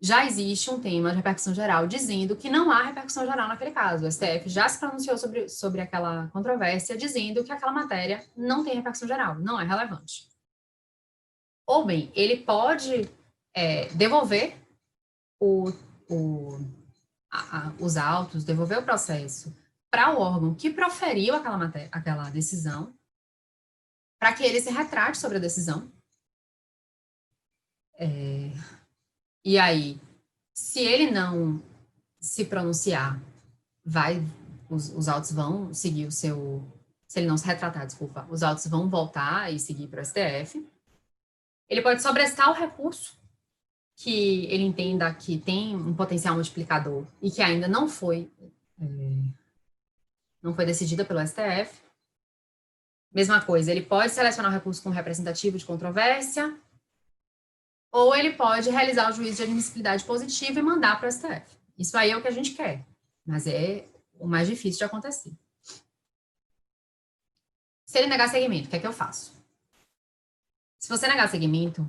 já existe um tema de repercussão geral dizendo que não há repercussão geral naquele caso. O STF já se pronunciou sobre aquela controvérsia, dizendo que aquela matéria não tem repercussão geral, não é relevante. Ou bem, ele pode devolver os autos, devolver o processo para o órgão que proferiu aquela decisão, para que ele se retrate sobre a decisão. E aí, se ele não se pronunciar, os autos vão seguir o seu... Se ele não se retratar, desculpa, os autos vão voltar e seguir para o STF. Ele pode sobrestar o recurso que ele entenda que tem um potencial multiplicador e que ainda não foi decidida pelo STF. Mesma coisa, ele pode selecionar o recurso como representativo de controvérsia, ou ele pode realizar o juízo de admissibilidade positiva e mandar para o STF. Isso aí é o que a gente quer, mas é o mais difícil de acontecer. Se ele negar seguimento, o que é que eu faço? Se você negar seguimento,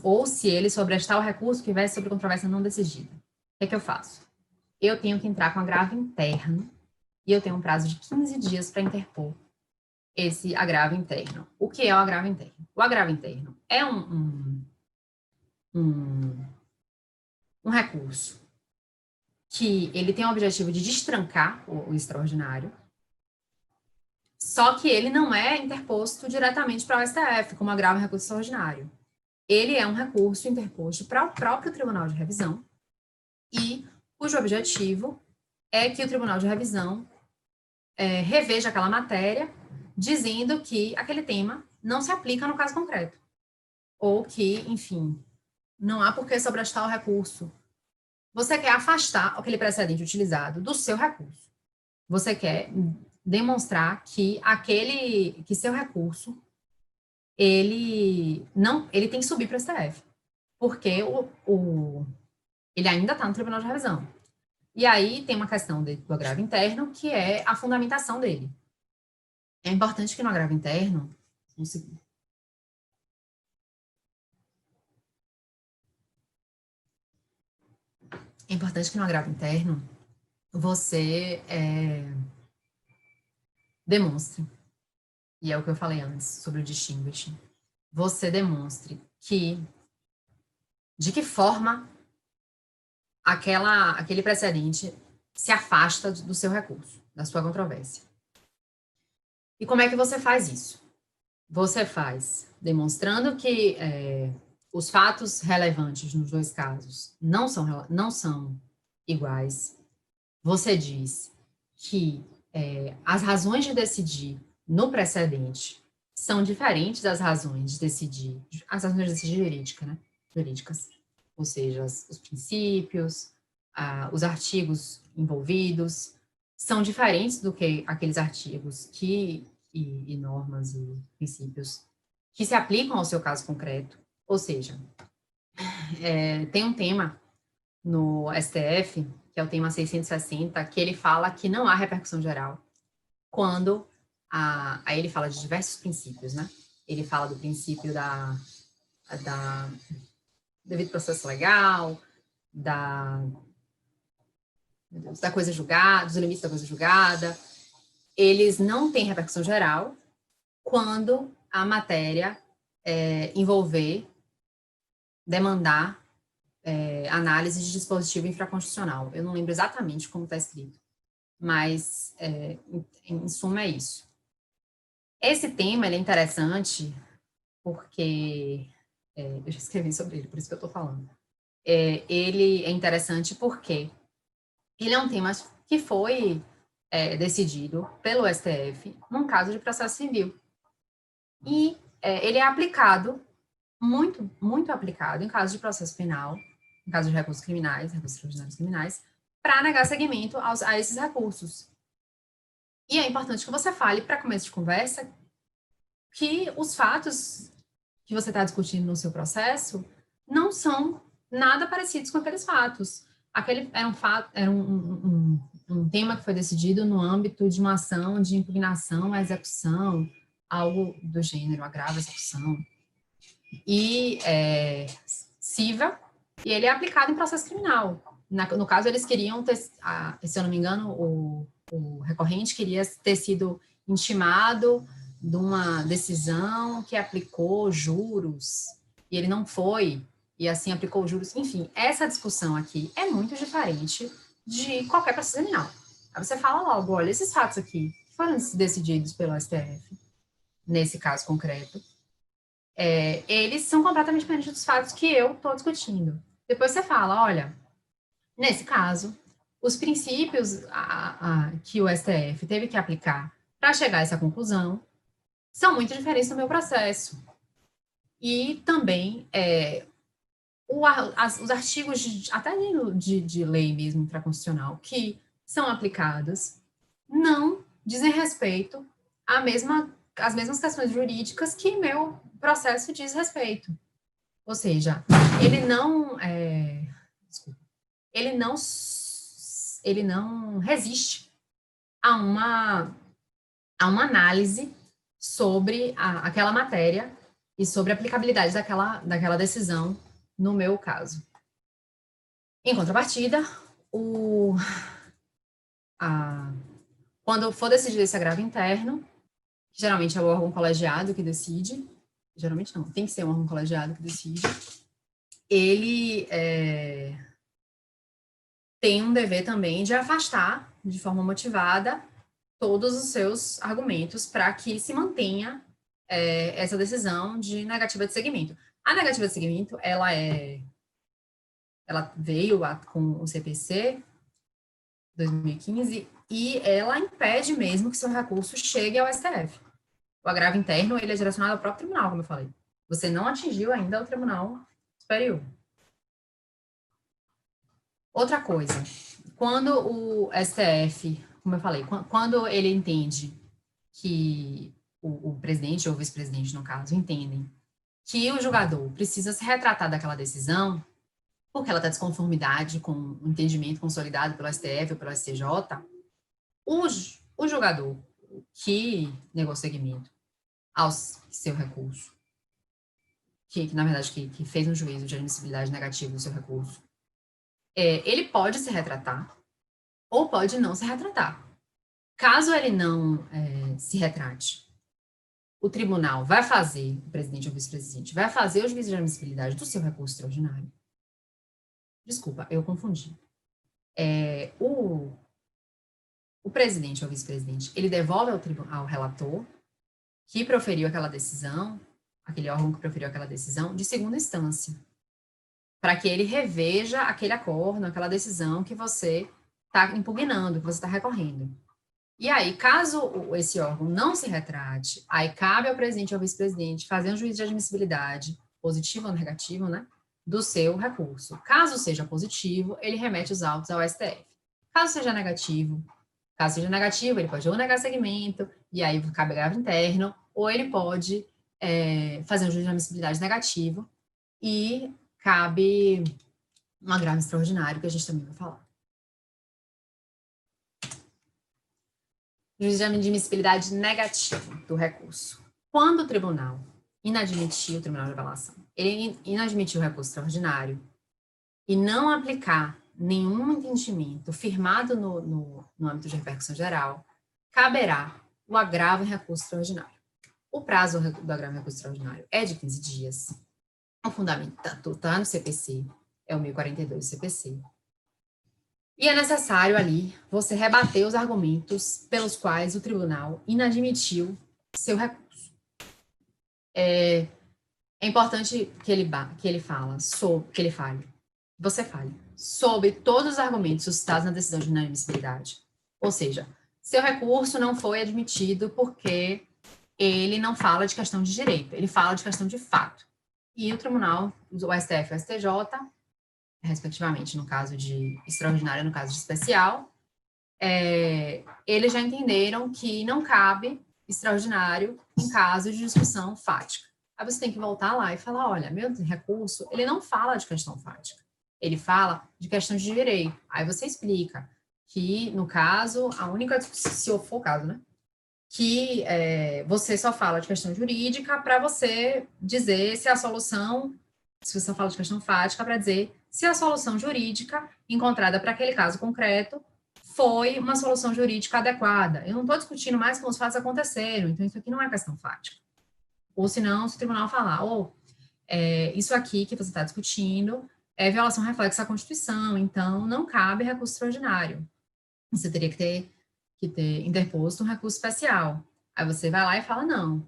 ou se ele sobrestar o recurso que viesse sobre controvérsia não decidida, o que é que eu faço? Eu tenho que entrar com agravo interno e eu tenho um prazo de 15 dias para interpor esse agravo interno. O que é o agravo interno? O agravo interno é um recurso que ele tem o objetivo de destrancar o extraordinário, só que ele não é interposto diretamente para o STF, como agravo em recurso extraordinário. Ele é um recurso interposto para o próprio Tribunal de Revisão e cujo objetivo é que o Tribunal de Revisão reveja aquela matéria, dizendo que aquele tema não se aplica no caso concreto. Ou que, enfim, não há por que sobrestar o recurso. Você quer afastar aquele precedente utilizado do seu recurso. Você quer demonstrar que que seu recurso ele tem que subir para o STF, porque ele ainda está no Tribunal de Revisão. E aí tem uma questão do agravo interno, que é a fundamentação dele. É importante que no agravo interno, você demonstre, e é o que eu falei antes sobre o distinguish, você demonstre de que forma aquele precedente se afasta do seu recurso, da sua controvérsia. E como é que você faz isso? Você faz demonstrando que os fatos relevantes nos dois casos não são iguais. Você diz que as razões de decidir no precedente são diferentes das razões de decidir, jurídicas, ou seja, os princípios, os artigos envolvidos são diferentes do que aqueles artigos e normas e princípios que se aplicam ao seu caso concreto. Ou seja, tem um tema no STF, que é o tema 660, que ele fala que não há repercussão geral quando aí ele fala de diversos princípios, né? Ele fala do princípio da devido processo legal, da coisa julgada, dos limites da coisa julgada. Eles não têm repercussão geral quando a matéria demandar análise de dispositivo infraconstitucional. Eu não lembro exatamente como está escrito, mas, em suma, é isso. Esse tema ele é interessante porque... eu já escrevi sobre ele, por isso que eu estou falando. Ele é interessante porque ele é um tema que foi decidido pelo STF num caso de processo civil. E ele é aplicado, muito, muito aplicado, em caso de processo penal, em caso de recursos criminais, recursos extraordinários criminais, para negar seguimento a esses recursos. E é importante que você fale, para começo de conversa, que os fatos que você está discutindo no seu processo não são nada parecidos com aqueles fatos. Aquele era um tema que foi decidido no âmbito de uma ação de impugnação à execução, algo do gênero, agravo à execução, e cível, e ele é aplicado em processo criminal. No caso, eles queriam ter, se eu não me engano, o recorrente queria ter sido intimado de uma decisão que aplicou juros, e ele não foi, e assim aplicou juros. Enfim, essa discussão aqui é muito diferente de qualquer processo criminal. Aí você fala logo, olha, esses fatos aqui foram decididos pelo STF, nesse caso concreto, eles são completamente diferentes dos fatos que eu estou discutindo. Depois você fala, olha, nesse caso, os princípios que o STF teve que aplicar para chegar a essa conclusão são muito diferentes do meu processo. E também os artigos, até de lei mesmo infraconstitucional, que são aplicados, não dizem respeito às mesmas questões jurídicas que meu processo diz respeito. Ou seja, ele não resiste a uma análise sobre aquela matéria e sobre a aplicabilidade daquela decisão, no meu caso. Em contrapartida, quando for decidido esse agravo interno, que geralmente é o órgão colegiado que decide, geralmente não, tem que ser um órgão colegiado que decide, ele tem um dever também de afastar, de forma motivada, todos os seus argumentos para que se mantenha essa decisão de negativa de seguimento. A negativa de seguimento, ela veio com o CPC 2015 e ela impede mesmo que seu recurso chegue ao STF. O agravo interno, ele é direcionado ao próprio tribunal, como eu falei. Você não atingiu ainda o Tribunal Superior. Outra coisa, quando o STF, como eu falei, quando ele entende que o presidente ou o vice-presidente, no caso, entendem que o julgador precisa se retratar daquela decisão, porque ela está em desconformidade com o entendimento consolidado pelo STF ou pelo STJ, o julgador que negou seguimento ao seu recurso, que na verdade, que fez um juízo de admissibilidade negativa do seu recurso, ele pode se retratar ou pode não se retratar. Caso ele não se retrate, o tribunal vai fazer, o presidente ou o vice-presidente, vai fazer o juízo de admissibilidade do seu recurso extraordinário. Desculpa, eu confundi. O presidente ou vice-presidente, ele devolve ao relator que proferiu aquela decisão, aquele órgão que proferiu aquela decisão, de segunda instância, para que ele reveja aquele acordo, aquela decisão que você está impugnando, que você está recorrendo. E aí, caso esse órgão não se retrate, aí cabe ao presidente ou ao vice-presidente fazer um juízo de admissibilidade, positivo ou negativo, né, do seu recurso. Caso seja positivo, ele remete os autos ao STF. Caso seja negativo, ele pode ou negar seguimento, e aí cabe agravo interno, ou ele pode fazer um juízo de admissibilidade negativo, e cabe um agravo extraordinário, que a gente também vai falar. Juízo de admissibilidade negativo do recurso. Quando o tribunal inadmitir, o tribunal de avalação, ele inadmitir o recurso extraordinário e não aplicar nenhum entendimento firmado no âmbito de repercussão geral, caberá o agravo em recurso extraordinário. O prazo do agravo em recurso extraordinário é de 15 dias. O fundamento está no CPC, é o 1042 do CPC. E é necessário ali você rebater os argumentos pelos quais o tribunal inadmitiu seu recurso. É importante que ele fale, você fale, sobre todos os argumentos suscitados na decisão de inadmissibilidade. Ou seja, seu recurso não foi admitido porque ele não fala de questão de direito, ele fala de questão de fato. E o tribunal, o STF e o STJ, respectivamente, no caso de extraordinário, no caso de especial, eles já entenderam que não cabe extraordinário em caso de discussão fática. Aí você tem que voltar lá e falar, olha, meu recurso, ele não fala de questão fática, ele fala de questão de direito. Aí você explica que, no caso, a única discussão, se for o caso, né, que você só fala de questão jurídica para você dizer se a solução, se você fala de questão fática, para dizer se a solução jurídica encontrada para aquele caso concreto foi uma solução jurídica adequada. Eu não estou discutindo mais como os fatos aconteceram, então isso aqui não é questão fática. Ou senão, se o tribunal falar, isso aqui que você está discutindo é violação reflexa à Constituição, então não cabe recurso extraordinário. Você teria que ter interposto um recurso especial. Aí você vai lá e fala, não,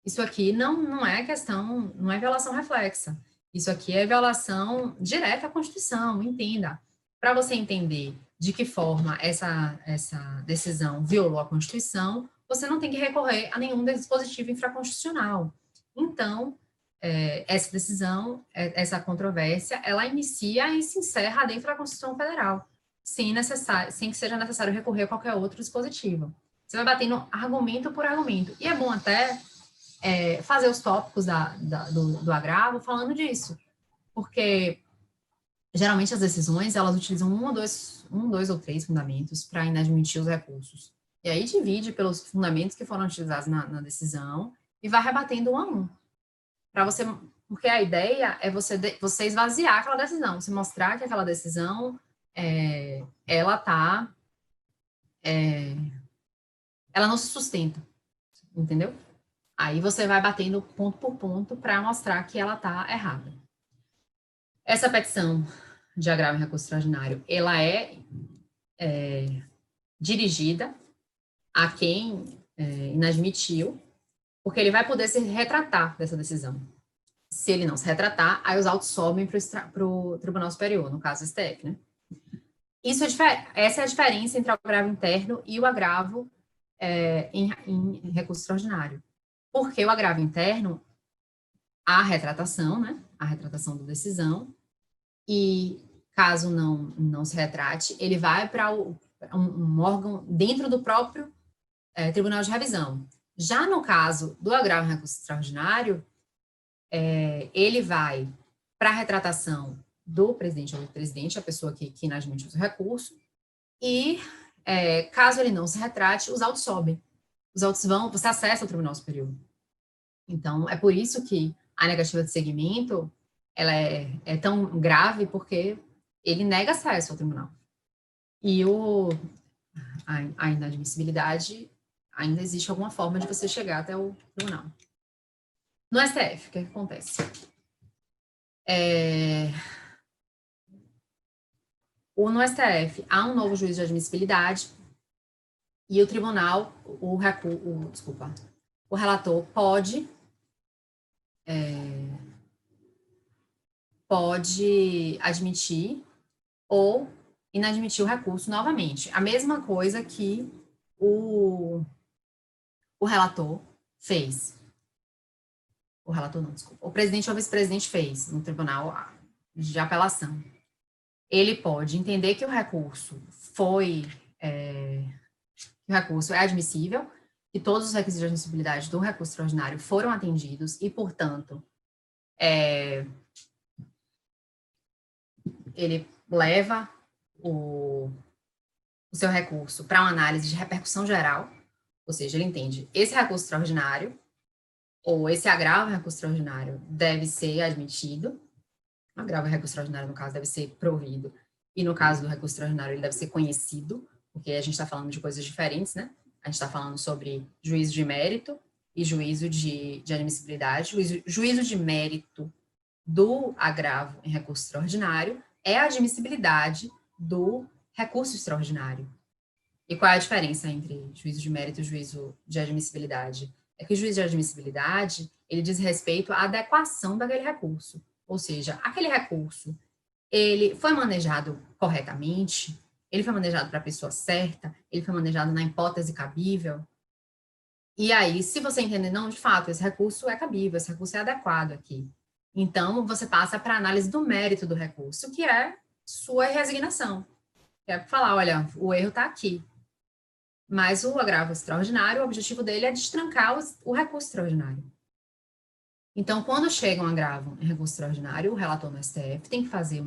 isso aqui não é questão, não é violação reflexa. Isso aqui é violação direta à Constituição, entenda. Para você entender de que forma essa decisão violou a Constituição, você não tem que recorrer a nenhum dispositivo infraconstitucional. Então, essa decisão, essa controvérsia, ela inicia e se encerra dentro da Constituição Federal, sem que seja necessário recorrer a qualquer outro dispositivo. Você vai batendo argumento por argumento. E é bom até fazer os tópicos do agravo falando disso, porque geralmente as decisões, elas utilizam dois ou três fundamentos para inadmitir os recursos. E aí divide pelos fundamentos que foram utilizados na decisão e vai rebatendo um a um. Porque a ideia é você esvaziar aquela decisão, você mostrar que aquela decisão ela não se sustenta, entendeu? Aí você vai batendo ponto por ponto para mostrar que ela está errada. Essa petição de agravo em recurso extraordinário, ela é dirigida a quem inadmitiu, porque ele vai poder se retratar dessa decisão. Se ele não se retratar, aí os autos sobem para o Tribunal Superior, no caso STF, né? Essa é a diferença entre o agravo interno e o agravo em recurso extraordinário. Porque o agravo interno, a retratação, né? A retratação da decisão, e caso não se retrate, ele vai para um órgão dentro do próprio Tribunal de Revisão. Já no caso do agravo em recurso extraordinário, ele vai para a retratação do presidente ou vice-presidente, a pessoa que inadmitiu o recurso, e caso ele não se retrate, os autos sobem. Os autos você acessa o Tribunal Superior. Então, é por isso que a negativa de seguimento ela é tão grave, porque ele nega acesso ao tribunal. E a inadmissibilidade, ainda existe alguma forma de você chegar até o tribunal. No STF, o que acontece? No STF, há um novo juízo de admissibilidade e o tribunal, o relator pode admitir ou inadmitir o recurso novamente. A mesma coisa que o relator fez. O relator não, desculpa. O presidente ou vice-presidente fez no tribunal de apelação. Ele pode entender que o recurso é admissível, que todos os requisitos de admissibilidade do recurso extraordinário foram atendidos e, portanto, ele leva o seu recurso para uma análise de repercussão geral, ou seja, ele entende esse recurso extraordinário ou esse agravo em recurso extraordinário deve ser admitido, o agravo em recurso extraordinário, no caso, deve ser provido, e no caso do recurso extraordinário, ele deve ser conhecido, porque a gente está falando de coisas diferentes, né? A gente está falando sobre juízo de mérito e juízo de admissibilidade, juízo de mérito do agravo em recurso extraordinário é a admissibilidade do recurso extraordinário. E qual é a diferença entre juízo de mérito e juízo de admissibilidade? É que o juízo de admissibilidade, ele diz respeito à adequação daquele recurso. Ou seja, aquele recurso, ele foi manejado corretamente, ele foi manejado para a pessoa certa, ele foi manejado na hipótese cabível. E aí, se você entender, não, de fato, esse recurso é cabível, esse recurso é adequado aqui. Então, você passa para a análise do mérito do recurso, que é sua resignação. É falar, olha, o erro está aqui. Mas o agravo extraordinário, o objetivo dele é destrancar o recurso extraordinário. Então, quando chega um agravo em recurso extraordinário, o relator no STF tem que fazer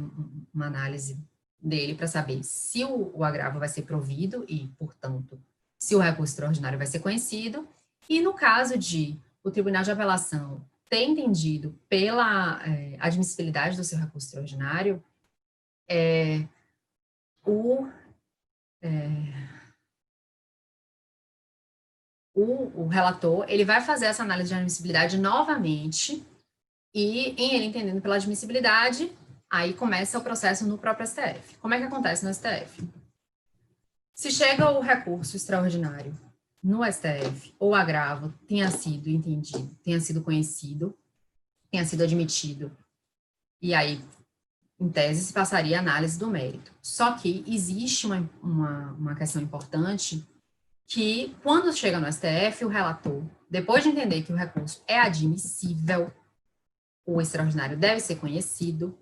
uma análise dele para saber se o agravo vai ser provido e, portanto, se o recurso extraordinário vai ser conhecido. E no caso de o Tribunal de Apelação ter entendido pela admissibilidade do seu recurso extraordinário, o relator, ele vai fazer essa análise de admissibilidade novamente, e em ele entendendo pela admissibilidade, aí começa o processo no próprio STF. Como é que acontece no STF? Se chega o recurso extraordinário no STF, ou agravo tenha sido entendido, tenha sido conhecido, tenha sido admitido, e aí, em tese, se passaria a análise do mérito. Só que existe uma questão importante, que quando chega no STF, o relator, depois de entender que o recurso é admissível, o extraordinário deve ser conhecido,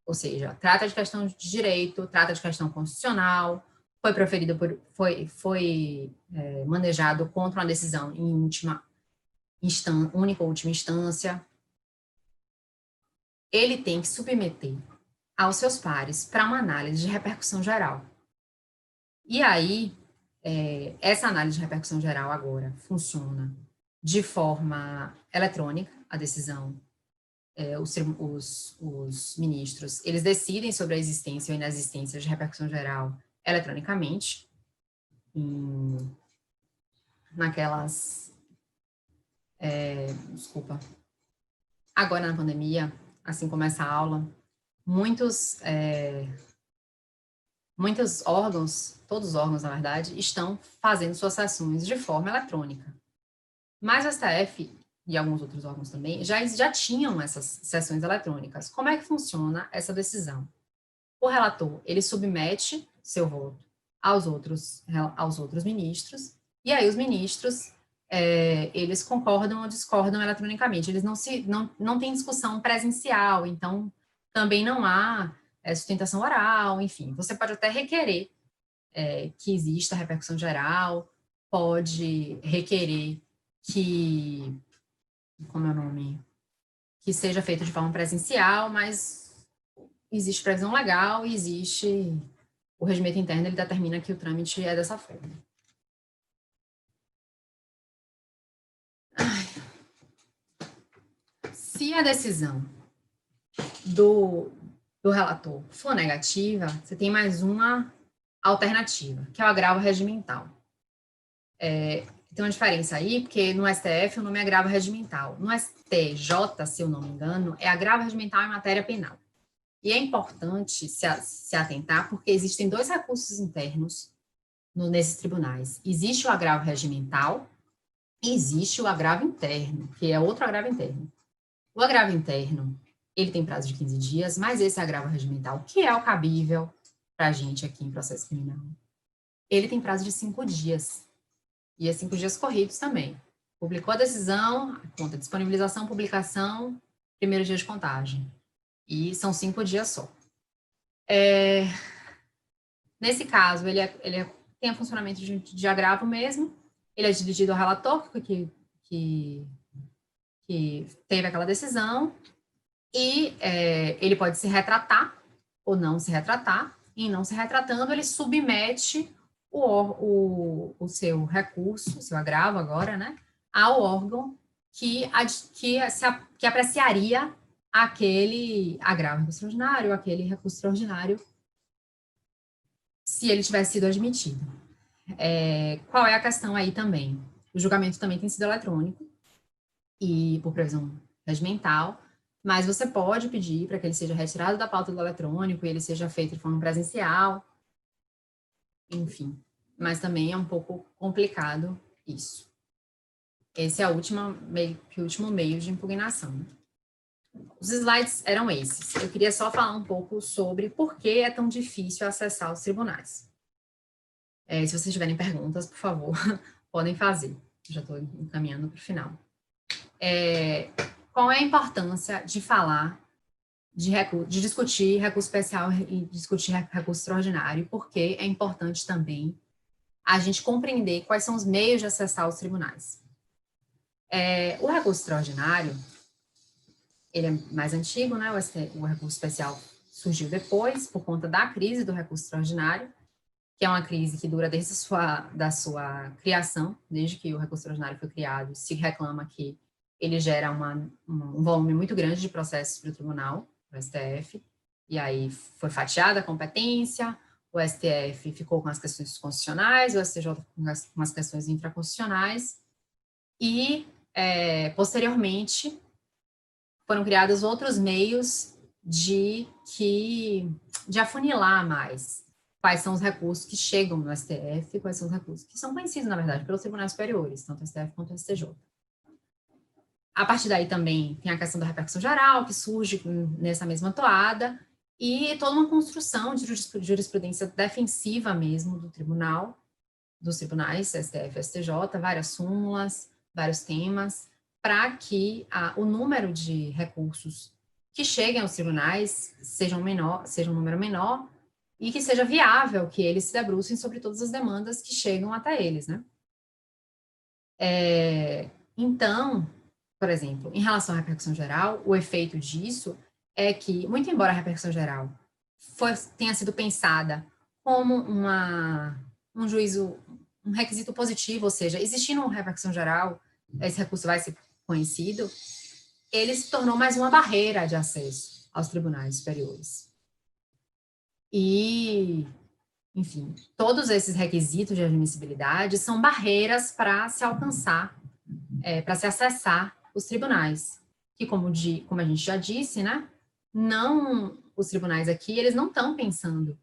ou seja, trata de questão de direito, trata de questão constitucional, foi proferido foi manejado contra uma decisão em única ou última instância. Ele tem que submeter aos seus pares para uma análise de repercussão geral. E aí, essa análise de repercussão geral agora funciona de forma eletrônica, a decisão, os ministros, eles decidem sobre a existência ou inexistência de repercussão geral eletronicamente, naquelas, agora na pandemia, assim como essa aula, muitos órgãos, todos os órgãos, na verdade, estão fazendo suas sessões de forma eletrônica. Mas o STF e alguns outros órgãos também já tinham essas sessões eletrônicas. Como é que funciona essa decisão? O relator, ele submete seu voto aos outros ministros, e aí os ministros, eles concordam ou discordam eletronicamente. Eles não têm discussão presencial, então também não há sustentação oral, enfim. Você pode até requerer que exista repercussão geral, pode requerer que, como é o nome, que seja feito de forma presencial, mas existe previsão legal e existe o regimento interno, ele determina que o trâmite é dessa forma. Se a decisão do relator for negativa, você tem mais uma alternativa, que é o agravo regimental. Tem uma diferença aí, porque no STF o nome é agravo regimental. No STJ, se eu não me engano, é agravo regimental em matéria penal. E é importante se atentar, porque existem dois recursos internos nesses tribunais. Existe o agravo regimental e existe o agravo interno, que é outro agravo interno. O agravo interno, ele tem prazo de 15 dias, mas esse agravo regimental, que é o cabível para a gente aqui em processo criminal, ele tem prazo de 5 dias. E é 5 dias corridos também. Publicou a decisão, conta disponibilização, publicação, primeiro dia de contagem. E são 5 dias só. Nesse caso, ele tem o funcionamento de agravo mesmo, ele é dirigido ao relator que teve aquela decisão, e ele pode se retratar ou não se retratar. Em não se retratando, ele submete o seu recurso, o seu agravo agora, né, ao órgão que apreciaria aquele agravo extraordinário, aquele recurso extraordinário, se ele tivesse sido admitido. Qual é a questão aí também? O julgamento também tem sido eletrônico, e por previsão regimental, mas você pode pedir para que ele seja retirado da pauta do eletrônico e ele seja feito de forma presencial, enfim. Mas também é um pouco complicado isso. Esse é o último meio de impugnação. Os slides eram esses. Eu queria só falar um pouco sobre por que é tão difícil acessar os tribunais. Se vocês tiverem perguntas, por favor, podem fazer. Já estou encaminhando para o final. Qual é a importância de falar, de discutir recurso especial e discutir recurso extraordinário? Porque é importante também a gente compreender quais são os meios de acessar os tribunais. O recurso extraordinário, ele é mais antigo, né? O recurso especial surgiu depois, por conta da crise do recurso extraordinário, que é uma crise que dura desde da sua criação, desde que o recurso extraordinário foi criado, se reclama que ele gera um volume muito grande de processos para o tribunal, o STF, e aí foi fatiada a competência, o STF ficou com as questões constitucionais, o STJ com as questões infraconstitucionais, e, posteriormente, foram criados outros meios de afunilar mais quais são os recursos que chegam no STF, quais são os recursos que são conhecidos, na verdade, pelos tribunais superiores, tanto o STF quanto o STJ. A partir daí também tem a questão da repercussão geral, que surge nessa mesma toada, e toda uma construção de jurisprudência defensiva mesmo do tribunal, dos tribunais, STF e STJ, várias súmulas, vários temas, para que o número de recursos que cheguem aos tribunais seja um número menor e que seja viável que eles se debrucem sobre todas as demandas que chegam até eles, né? Então, por exemplo, em relação à repercussão geral, o efeito disso é que, muito embora a repercussão geral tenha sido pensada como um juízo, um requisito positivo, ou seja, existindo uma repercussão geral, esse recurso vai ser conhecido, ele se tornou mais uma barreira de acesso aos tribunais superiores. E, enfim, todos esses requisitos de admissibilidade são barreiras para se alcançar, para se acessar os tribunais, que como a gente já disse, né, os tribunais aqui, eles não estão pensando,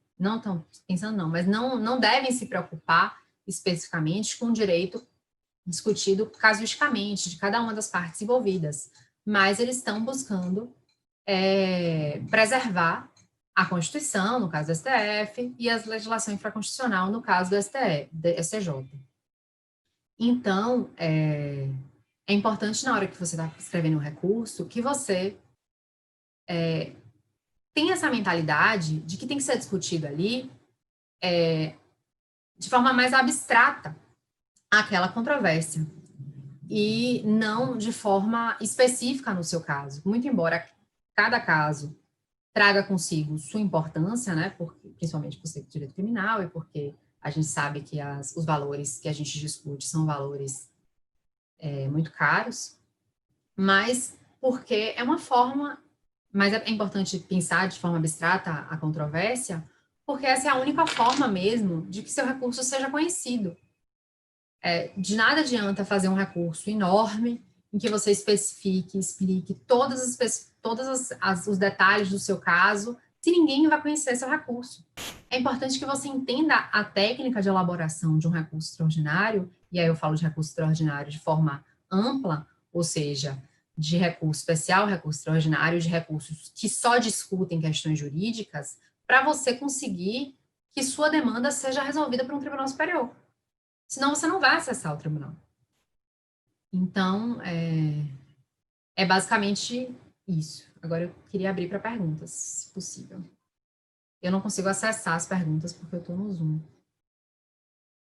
mas não devem se preocupar especificamente com o direito discutido casuisticamente de cada uma das partes envolvidas, mas eles estão buscando preservar a Constituição, no caso do STF, e a legislação infraconstitucional, no caso do STJ. Então, é importante, na hora que você está escrevendo um recurso, que você tenha essa mentalidade de que tem que ser discutido ali de forma mais abstrata aquela controvérsia, e não de forma específica no seu caso. Muito embora cada caso traga consigo sua importância, né, principalmente por ser direito criminal e porque a gente sabe que os valores que a gente discute são valores muito caros, mas porque é uma forma, mas é importante pensar de forma abstrata a controvérsia, porque essa é a única forma mesmo de que seu recurso seja conhecido. De nada adianta fazer um recurso enorme em que você especifique, explique todos os detalhes do seu caso, se ninguém vai conhecer seu recurso. É importante que você entenda a técnica de elaboração de um recurso extraordinário, e aí eu falo de recurso extraordinário de forma ampla, ou seja, de recurso especial, recurso extraordinário, de recursos que só discutem questões jurídicas, para você conseguir que sua demanda seja resolvida por um tribunal superior. Senão você não vai acessar o tribunal. Então, é basicamente isso. Agora eu queria abrir para perguntas, se possível. Eu não consigo acessar as perguntas porque eu estou no Zoom.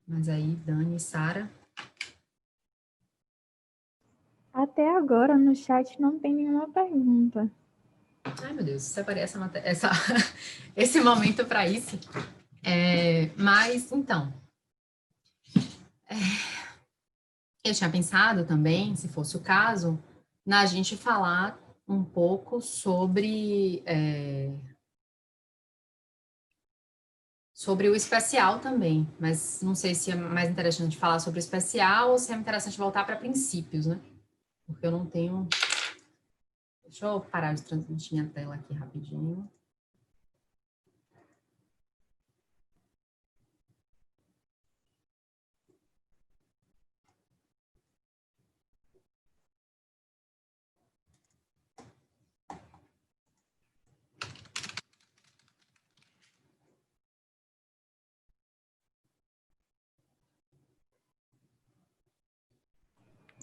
Mas aí, Dani e Sara. Até agora no chat não tem nenhuma pergunta. Ai, meu Deus, separei esse momento para isso. Mas, então, eu tinha pensado também, se fosse o caso, na gente falar um pouco sobre o especial também, mas não sei se é mais interessante falar sobre o especial ou se é interessante voltar para princípios, né? porque eu não tenho... Deixa eu parar de transmitir minha tela aqui rapidinho.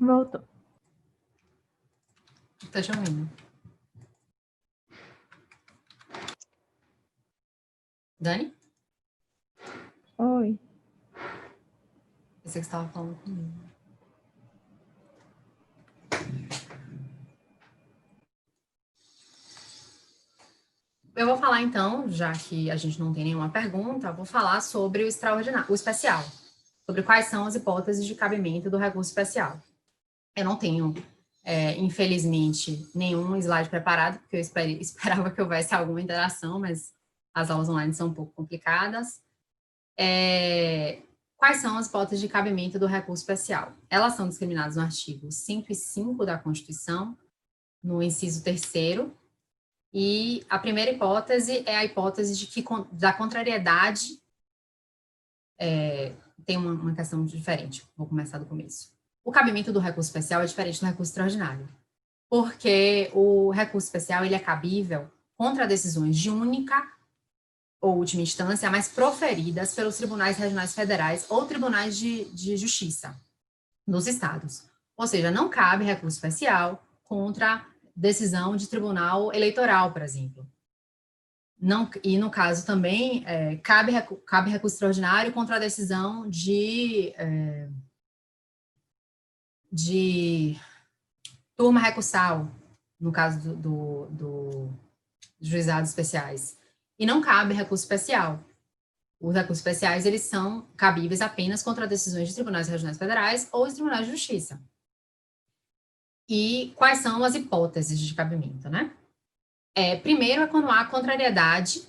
Voltou. Tá te ouvindo. Dani? Oi. Pensei que você estava falando comigo. Eu vou falar, então, já que a gente não tem nenhuma pergunta, vou falar sobre o extraordinário, o especial, sobre quais são as hipóteses de cabimento do recurso especial. Eu não tenho, infelizmente, nenhum slide preparado, porque eu esperava que houvesse alguma interação, mas as aulas online são um pouco complicadas. Quais são as hipóteses de cabimento do recurso especial? Elas são discriminadas no artigo 105 da Constituição, no inciso 3º, e a primeira hipótese é a hipótese de que da contrariedade tem uma questão diferente. Vou começar do começo. O cabimento do recurso especial é diferente do recurso extraordinário, porque o recurso especial ele é cabível contra decisões de única ou última instância, mas proferidas pelos tribunais regionais federais ou tribunais de justiça dos estados. Ou seja, não cabe recurso especial contra decisão de tribunal eleitoral, por exemplo. Não, e, no caso, também cabe recurso extraordinário contra a decisão de turma recursal, no caso dos juizados especiais. E não cabe recurso especial. Os recursos especiais, eles são cabíveis apenas contra decisões de tribunais regionais federais ou de tribunais de justiça. E quais são as hipóteses de cabimento, né? Primeiro é quando há contrariedade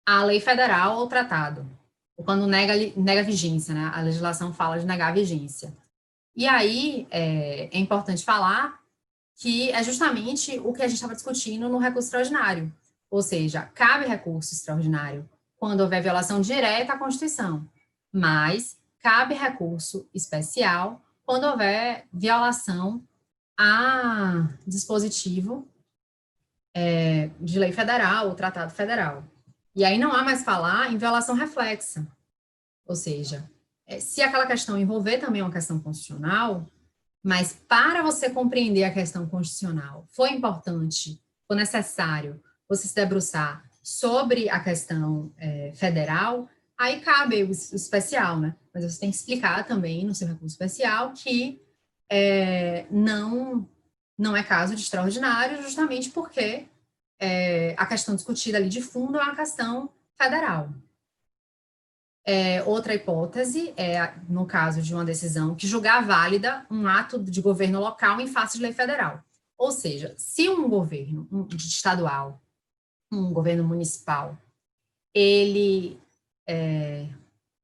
à lei federal ou tratado, ou quando nega vigência, né? A legislação fala de negar a vigência. E aí é importante falar que é justamente o que a gente estava discutindo no recurso extraordinário. Ou seja, cabe recurso extraordinário quando houver violação direta à Constituição, mas cabe recurso especial quando houver violação a dispositivo de lei federal ou tratado federal. E aí não há mais falar em violação reflexa. Ou seja, se aquela questão envolver também uma questão constitucional, mas para você compreender a questão constitucional, foi importante, foi necessário você se debruçar sobre a questão federal, aí cabe o especial, né? Mas você tem que explicar também no seu recurso especial que não é caso de extraordinário, justamente porque a questão discutida ali de fundo é uma questão federal. Outra hipótese é, no caso de uma decisão que julgar válida um ato de governo local em face de lei federal. Ou seja, se um governo estadual, um governo municipal, ele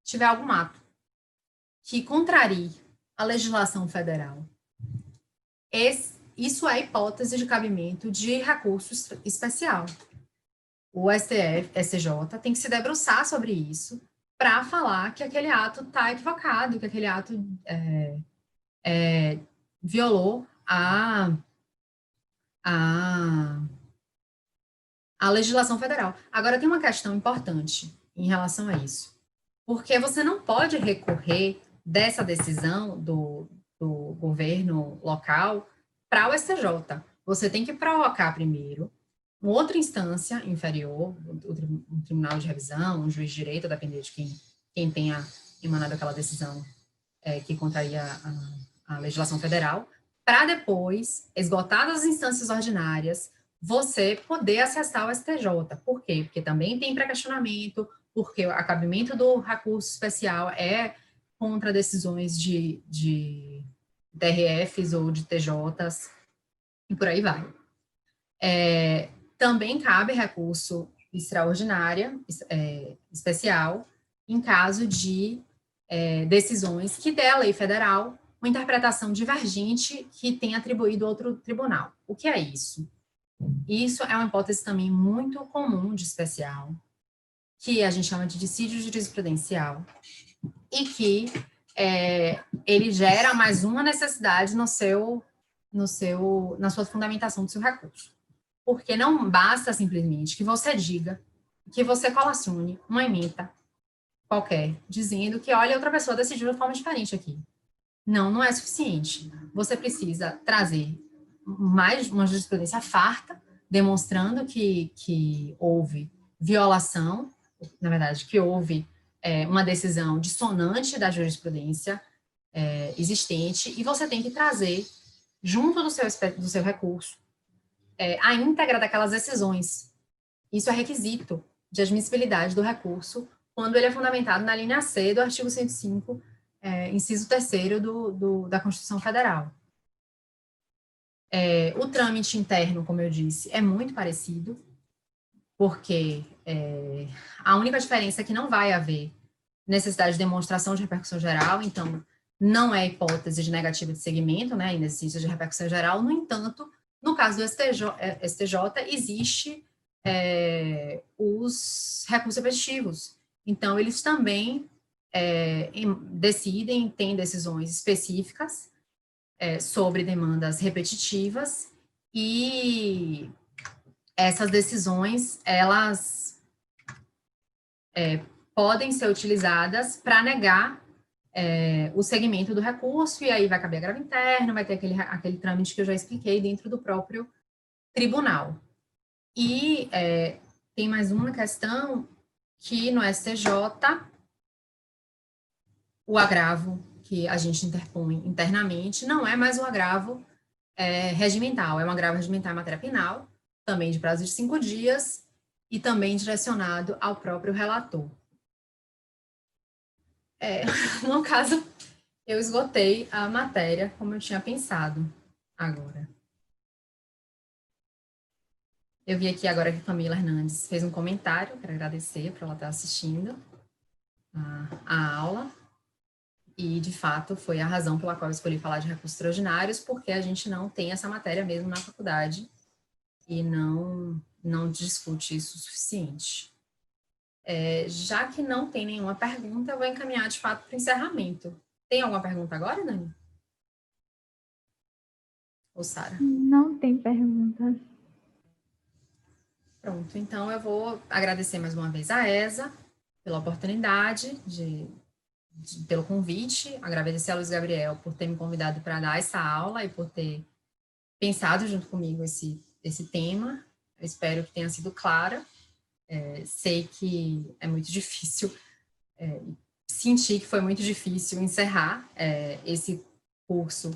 tiver algum ato que contrarie a legislação federal, isso é hipótese de cabimento de recurso especial. O STF, STJ, tem que se debruçar sobre isso para falar que aquele ato está equivocado, que aquele ato violou a legislação federal. Agora, tem uma questão importante em relação a isso, porque você não pode recorrer dessa decisão do governo local para o STJ. Você tem que provocar primeiro uma outra instância inferior, um tribunal de revisão, um juiz de direito, a depender de quem tenha emanado aquela decisão que contraria a legislação federal, para depois, esgotadas as instâncias ordinárias, você poder acessar o STJ. Por quê? Porque também tem pré-questionamento, porque o acabamento do recurso especial é contra decisões de DRFs ou de TJs, e por aí vai. Também cabe recurso extraordinário, especial, em caso de decisões que der a lei federal uma interpretação divergente que tem atribuído a outro tribunal. O que é isso? Isso é uma hipótese também muito comum de especial, que a gente chama de dissídio jurisprudencial, e que ele gera mais uma necessidade na sua fundamentação do seu recurso. Porque não basta simplesmente que você diga, que você colacione uma ementa qualquer, dizendo que, olha, outra pessoa decidiu de forma diferente aqui. Não, não é suficiente. Você precisa trazer mais uma jurisprudência farta, demonstrando que houve violação, na verdade, que houve uma decisão dissonante da jurisprudência existente, e você tem que trazer, junto do seu recurso, a íntegra daquelas decisões. Isso é requisito de admissibilidade do recurso, quando ele é fundamentado na linha C do artigo 105, inciso 3º da Constituição Federal. O trâmite interno, como eu disse, é muito parecido, porque a única diferença é que não vai haver necessidade de demonstração de repercussão geral, então não é hipótese de negativa de segmento, né, inexistência de repercussão geral. No entanto, no caso do STJ existe os recursos repetitivos. Então, eles também decidem, têm decisões específicas sobre demandas repetitivas, e essas decisões, elas podem ser utilizadas para negar o segmento do recurso, e aí vai caber agravo interno, vai ter aquele trâmite que eu já expliquei dentro do próprio tribunal. E tem mais uma questão, que no STJ, o agravo que a gente interpõe internamente não é mais um agravo regimental, é um agravo regimental em matéria penal, também de prazo de 5 dias, e também direcionado ao próprio relator. No caso, eu esgotei a matéria como eu tinha pensado agora. Eu vi aqui agora que a Camila Hernandes fez um comentário, quero agradecer por ela estar assistindo a aula, e, de fato, foi a razão pela qual eu escolhi falar de recursos extraordinários, porque a gente não tem essa matéria mesmo na faculdade e não discute isso o suficiente. Já que não tem nenhuma pergunta, eu vou encaminhar, de fato, para o encerramento. Tem alguma pergunta agora, Dani? Ou Sara? Não tem pergunta. Pronto, então eu vou agradecer mais uma vez a ESA pela oportunidade, pelo convite, agradecer a Luiz Gabriel por ter me convidado para dar essa aula e por ter pensado junto comigo esse tema. Eu espero que tenha sido clara. Sei que é muito difícil, senti que foi muito difícil encerrar esse curso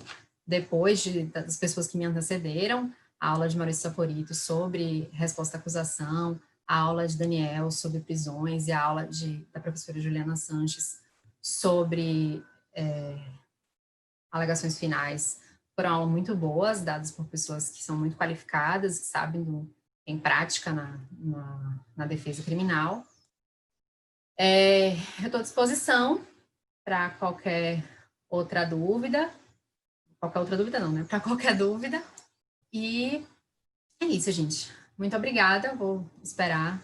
depois das pessoas que me antecederam, a aula de Maurício Saporito sobre resposta à acusação, a aula de Daniel sobre prisões e a aula da professora Juliana Sanches sobre alegações finais. Foram aulas muito boas, dadas por pessoas que são muito qualificadas, que sabem em prática na defesa criminal. Eu estou à disposição para qualquer outra dúvida. Qualquer outra dúvida não, né? Para qualquer dúvida. E é isso, gente. Muito obrigada. Vou esperar